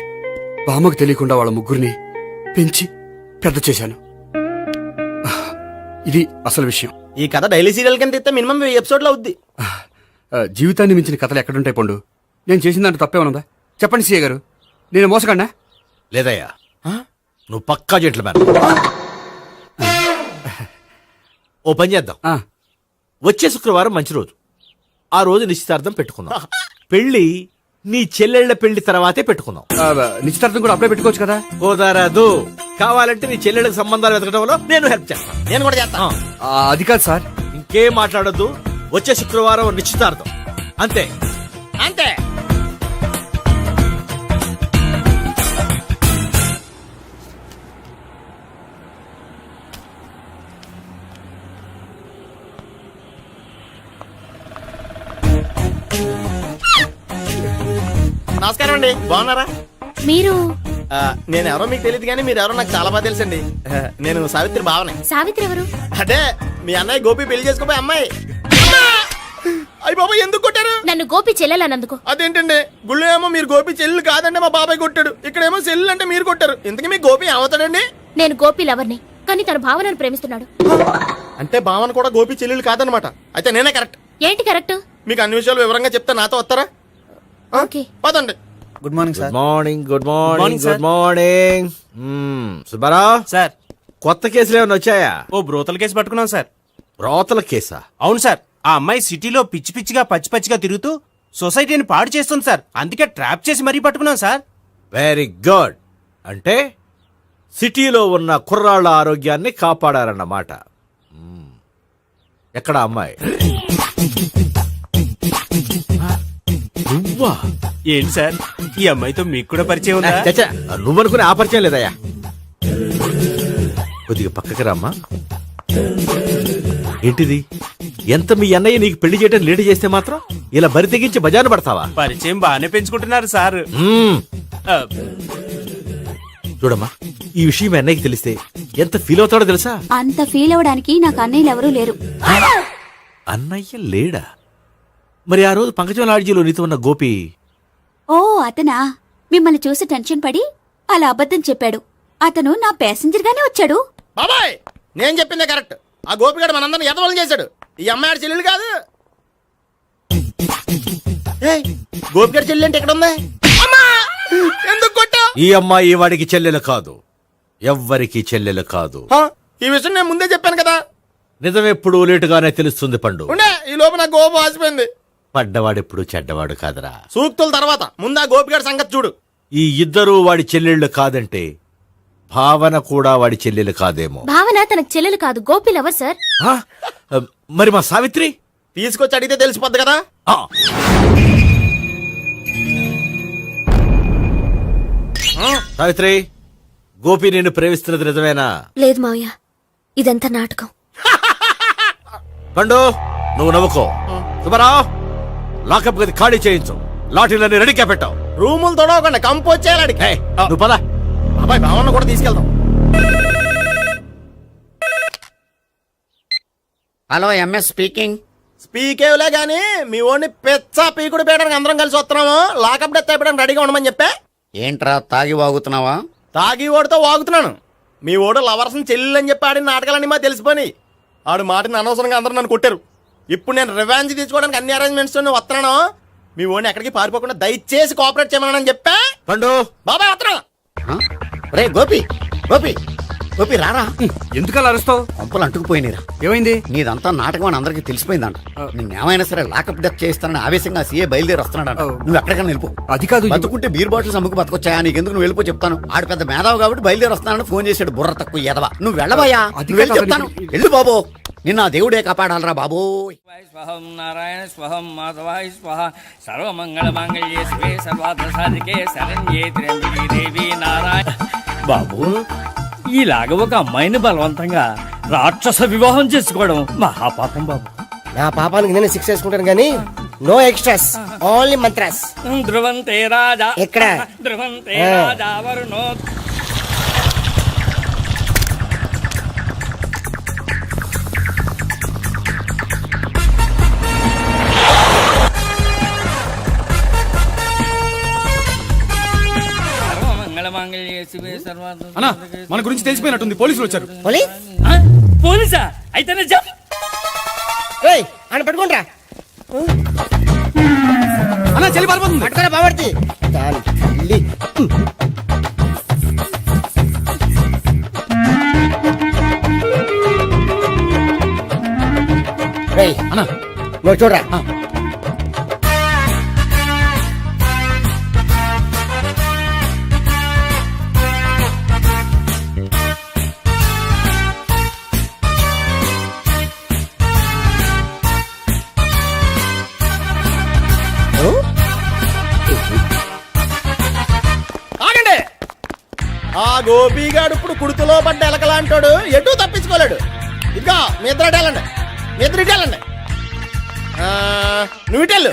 S6: బామ్మకు తెలియకుండా వాళ్ళ ముగ్గురిని పెంచి పెద్ద చేశాను. ఇది అసలు విషయం.
S3: ఈ కథ డైలీ సీరియల్ కింద ఇస్తే మినిమం 1000 ఎపిసోడ్లు అవుద్ది.
S6: జీవితాన్ని మించిన కథలు ఎక్కడుంటాయి పండు? నేను చేసిన దాంట్లో తప్పేమనుందా? చెప్పండి సీఏ గారు, నేను మోసగండా?
S13: లేదయ్యా, నువ్వు పక్కా జెంట్లమ్యాన్. ఓ పని చేద్దాం, వచ్చే శుక్రవారం మంచి రోజు. ఆ రోజు నిశ్చితార్థం పెట్టుకుందాం. పెళ్లి నీ చెల్లెళ్ల పెళ్లి తర్వాతే పెట్టుకుందాం.
S6: నిశ్చితార్థం కూడా అప్పుడే పెట్టుకోవచ్చు కదా?
S13: కుదరదు. కావాలంటే నీ చెల్లెళ్ళకి సంబంధాలు వెతకడంలో నేను హెల్ప్ చేస్తాను.
S3: నేను కూడా చేస్తాను.
S6: అది కాదు సార్.
S13: ఇంకేం మాట్లాడొద్దు. వచ్చే శుక్రవారం నిశ్చితార్థం, అంతే
S3: అంతే. నమస్కారం అండి, బాగున్నారా?
S4: మీరు
S3: నేను ఎవరో మీకు తెలియదు కానీ మీరు ఎవరో నాకు చాలా బాగా తెలుసండి. నేను సావిత్రి బావనే.
S4: సావిత్రి ఎవరు?
S3: అదే మీ అన్నయ్య గోపి పెళ్లి చేసుకోపోయి అమ్మాయి. అయ్యి బాబా, ఎందుకు కొట్టారు?
S4: నన్ను గోపి చెల్లెలన్నందుకు.
S3: అదేంటండి, గుళ్ళు ఏమో మీరు గోపి చెల్లు కాదండి మా బాబాయ్ కొట్టాడు, ఇక్కడేమో చెల్లు అంటే మీరు కొట్టారు. ఇంతకీ మీ గోపి ఏమవుతాడండి?
S4: నేను గోపి లవర్ని, కానీ తన భావనను ప్రేమిస్తున్నాడు.
S3: అంటే భావన కూడా గోపి చెల్లెలు కాదనమాట. అయితే నేనే కరెక్ట్.
S4: ఏంటి కరెక్ట్?
S3: మీకు అన్ని విషయాలు వివరంగా చెప్తే నాతో వస్తారా?
S4: ఓకే,
S3: పదండి.
S10: Good morning
S13: good morning. Good morning. Good morning. Subbarao
S10: sir,
S13: కొత్త కేసులు ఏమైనా వచ్చాయా?
S10: ఓ బ్రోతల కేసు పట్టుకున్నాం సార్.
S13: రోతల కేసా?
S10: అవును సార్, ఆ అమ్మాయి సిటీలో పిచ్చి పిచ్చిగా పచ్చిగా తిరుగుతూ సొసైటీని పాడు చేస్తుంది సార్. అందుకే ట్రాప్ చేసి మరీ పట్టుకున్నాం సార్.
S13: Very good. అంటే సిటీలో ఉన్న కుర్రాళ్ళ ఆరోగ్యాన్ని కాపాడారన్నమాట. ఎక్కడ అమ్మాయి? నువ్వా?
S10: ఏంటి సార్, ఈ అమ్మాయితో మీకు కూడా పరిచయం ఉందా?
S13: చచ్చా, నువ్వనుకునే ఆ పరిచయం లేదయ్యా. కొద్దిగా పక్కకి రామ్మా. ఏంటిది? ఎంత మీ అన్నయ్య నీకు పెళ్లి చేయడం లేట్ చేస్తే మాత్రం ఇలా బరి తెగించి బజారు పడతావా?
S10: పరిచయం బాగానే పెంచుకుంటున్నారు సార్.
S13: చూడమ్మా, ఈ విషయం మీ అన్నయ్యకి తెలిస్తే ఎంత ఫీల్ అవుతాడో తెలుసా?
S8: అంత ఫీల్ అవడానికి నాకు అన్నయ్యలు ఎవరూ లేరు.
S13: అన్నయ్య లేడా? మరి ఆ రోజు పంకజం లాడ్జీలో నీతో ఉన్న గోపి?
S8: ఓ అతనా? మిమ్మల్ని చూసి టెన్షన్ పడి అలా అబద్ధం చెప్పాడు. అతను నా ప్యాసింజర్ గానే వచ్చాడు.
S3: బాబాయ్, నేను చెప్పిందే కరెక్ట్. ఆ గోపిగాడు మనందరిని ఎదవలం చేశాడు. ఈ అమ్మాయి చెల్లెలు కాదు. గోపిగాడి చెల్లి అంటే ఎక్కడ ఉంది? ఎందుకు కొట్టా?
S13: ఈ అమ్మాయి వాడికి చెల్లెలు కాదు, ఎవ్వరికి చెల్లెలు కాదు.
S3: ఈ విషయం నేను ముందే చెప్పాను కదా.
S13: నిజమెప్పుడు లేటుగానే తెలుస్తుంది పండు.
S3: ఉండే, ఈ లోపు నాకు గోపు ఆసిపోయింది.
S13: పడ్డవాడెప్పుడు చెడ్డవాడు కాదురా.
S3: సూక్తుల తర్వాత ముందు ఆ గోపిగాడి సంగతి చూడు.
S13: ఈ ఇద్దరూ వాడి చెల్లెళ్ళు కాదంటే భావన కూడా వాడి చెల్లెలు కాదేమో.
S4: భావన తనకు చెల్లెలు కాదు, గోపి లవర్ సార్.
S13: మరి మా సావిత్రి?
S3: తీసుకొచ్చి అడిగితే తెలిసిపోద్ది కదా.
S13: సావిత్రి, గోపి నిన్ను ప్రేమిస్తున్నది నిజమేనా?
S11: లేదు మావయ్య, ఇదంతా నాటకం.
S13: పండు, నువ్వు నవ్వుకో. సుబ్బారావు, లాకప్ గది ఖాళీ చేయించు. లాఠీలన్నీ రెడీగా పెట్టావు.
S3: రూములు తొడవకుండా కంపోజ్ చేయాలి.
S13: నువ్వు పద.
S3: అబ్బాయి, భావన కూడా తీసుకెళ్తాం.
S5: Hello, MS speaking.
S3: స్పీకేవ్లే గానీ మీ ఓడిని పెచ్చా పీకుడు పేయడానికి అందరం కలిసి వస్తున్నాము. లాకప్ డెత్ అయిపోయడానికి రెడీగా ఉండమని చెప్పే.
S5: ఏంట్రా తాగి వాగుతున్నావా?
S3: తాగి ఓడితో వాగుతున్నాను. మీ ఓడు లవర్స్ని చెల్లెలు అని చెప్పి ఆడిన నాటకాలన్నీ మా తెలిసిపోయి ఆడు మాటని అనవసరంగా అందరూ నన్ను కొట్టారు. ఇప్పుడు నేను రివెంజ్ తీసుకోవడానికి అన్ని అరేంజ్మెంట్స్ వస్తున్నాను. మీ ఓడిని ఎక్కడికి పారిపోకుండా దయచేసి కోఆపరేట్ చేయమని చెప్పా.
S13: పండు,
S3: బాబాయ్ వస్తున్నా.
S5: రే గోపి, గోపి, గోపి రారా.
S6: ఎందుకలా అరుస్తావు?
S5: పంపులు అంటుకుపోయినరా.
S6: ఏమైంది?
S5: నీదంతా నాటకం అని అందరికీ తెలిసిపోయిందంట. నిన్నేమైనా సరే లాకప్ డెత్ చేయిస్తానని ఆవేశంగా సీఏ బయలుదేరి వస్తున్నాడంట. నువ్వు ఎక్కడికైనా వెళ్ళిపో.
S6: అది కాదు.
S5: బతుకుంటే బీర్ బాటిల్స్ అమ్ముకు బతకొచ్చాయా? నీకెందుకు? నువ్వు వెళ్ళిపో చెప్తాను. ఆడు పెద్ద మేధావు కాబట్టి బయలుదేరి వస్తానని ఫోన్ చేశాడు. బుర్ర తక్కువ ఎదవా. నువ్వు వెళ్ళబోయా? నువ్వు వెళ్ళి చెప్తాను. వెళ్ళు బాబో. నిన్న ఆ దేవుడే కాపాడాలరా బాబో.
S9: స్వహం నారాయణ స్వహం మాధవాయ స్వహ సర్వమంగళ మాంగళ్యే శివే సర్వార్థ సాధికే శరణ్యే త్ర్యంబకే దేవి నారాయణ. బాబు, ఇలాగ ఒక అమ్మాయిని బలవంతంగా రాక్షస వివాహం చేసుకోవడం మహాపాపం బాబు.
S3: నా పాపానికి నేను శిక్ష వేసుకుంటాను కానీ నో ఎక్స్ట్రాస్, ఓన్లీ మంత్రాస్.
S9: ధ్రువంతే రాజా
S3: ఎక్కడ?
S9: ధ్రువంతే రాజా వరుణో.
S6: మన గురించి తెలిసిపోయినట్టుంది, పోలీసులు వచ్చారు.
S9: పోలీసా? అయితేనే జప్.
S3: అని పట్టుకుంటా
S6: అన్నా చెల్లి పారిపోతుంది.
S3: పట్టుకురా బాబర్తి.
S6: అన్నా
S3: నువ్వు చూడరా. ఆగండి. ఆ గోపిగాడు ఇప్పుడు కుడుతులో పడ్డ ఎలకలాంటాడు, ఎటు తప్పించుకోలేడు. ఇంకా మీ ఇద్దరు వెళ్ళండి, మీ ఇద్దరు వెళ్ళండి. నువ్వు ఇటెళ్ళు.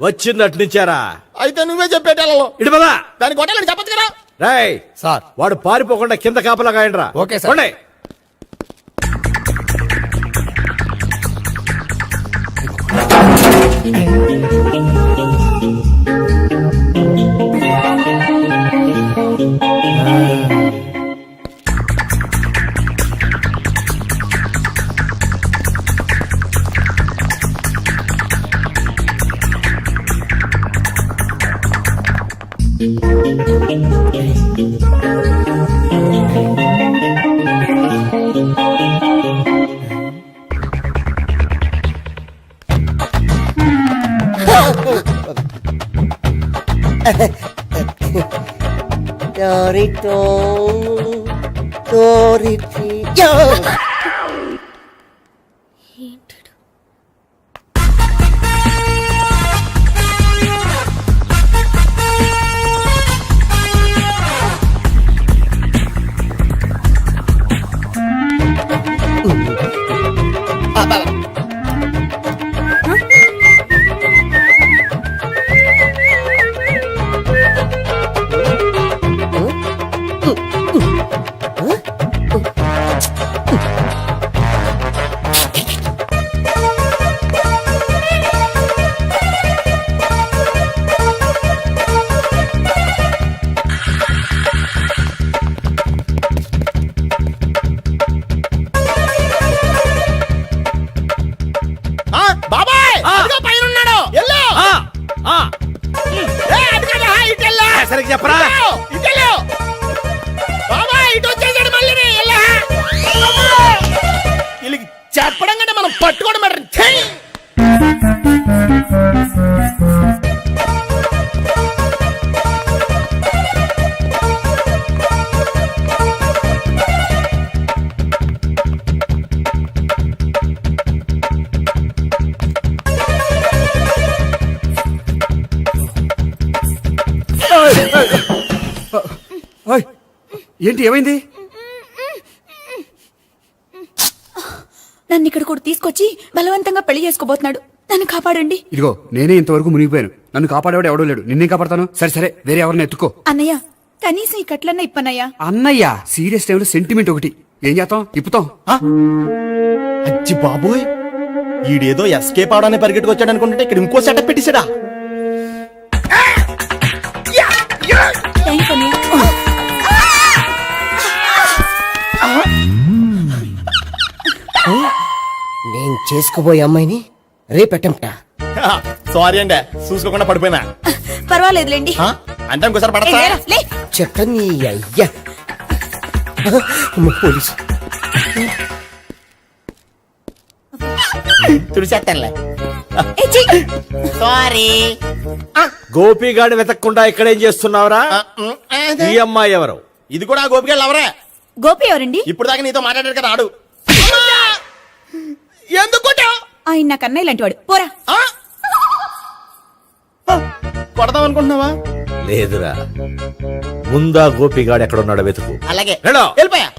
S13: వచ్చిందటు నుంచారా?
S3: అయితే నువ్వే చెప్పేటెళ్ళలో
S13: ఇటు పదా.
S3: దానికి కొట్టాలని చెప్పచ్చు కదా.
S13: రేయ్ సార్, వాడు పారిపోకుండా కింద కాపలా కాయండిరా.
S1: Okay sir.
S13: పోండి.
S3: బాబాయ్ పైన ఉన్నాడు.
S13: సరిగ్గా చెప్పరా?
S3: బాబాయ్ ఇటు వచ్చేసాడు మళ్ళీ. వీళ్ళకి చెప్పడం కంటే మనం పట్టుకోవడం మరి.
S6: ఏంటి ఏమైంది?
S8: నన్ను ఇక్కడ కూడా తీసుకొచ్చి బలవంతంగా పెళ్లి చేసుకోబోతున్నాడు. నన్ను కాపాడండి.
S6: ఇదిగో నేనే ఇంతవరకు మునిగిపోయాను. నన్ను కాపాడేవాడు ఎవడో లేడు. నిన్నే కాపాడతాను. సరే సరే, వేరే ఎవరిని ఎత్తుకో.
S8: అన్నయ్య, కనీసం ఈ కట్లన్నా ఇప్పనయ్యా.
S6: అన్నయ్య సీరియస్ టైంలో సెంటిమెంట్ ఒకటి. ఏం చేస్తాం? ఇప్పుతాం.
S3: అచ్చి బాబోయ్, ఈడేదో ఎస్కేప్ అవడానికి పరిగెట్టుకొచ్చాడు అనుకుంటే ఇక్కడ ఇంకో సెటప్ పెట్టేశాడా.
S8: థ్యాంక్స్ అన్నయ్య.
S3: నేను చేసుకోబోయే అమ్మాయిని రేపెట్టంట. సారీ అండి, చూసుకోకుండా పడిపోయినా.
S8: పర్వాలేదులేండి.
S3: అంటే ఇంకోసారి పడతా.
S8: లే.
S3: చెట్ట నీ అయ్యా.
S1: పోలీసు
S3: తుడిచేస్తానులే సారీ
S13: గోపిగాడిని వెతకకుండా ఇక్కడేం చేస్తున్నావురా? ఈ అమ్మాయి ఎవరు?
S3: ఇది కూడా గోపికెళ్ళి ఎవరే?
S8: గోపి ఎవరండి?
S3: ఇప్పుడు దాకా నీతో మాట్లాడాడు కదా ఆడు. ఎందుకు కొట్టావ్?
S8: ఆయన నాకు అన్నయ్య లాంటి వాడు. పోరా.
S3: కొడదాం అనుకుంటున్నావా?
S13: లేదురా, ముందా గోపిగాడు ఎక్కడున్నాడో వెతుకు.
S3: అలాగే
S13: హలో
S3: వెళ్ళిపోయా.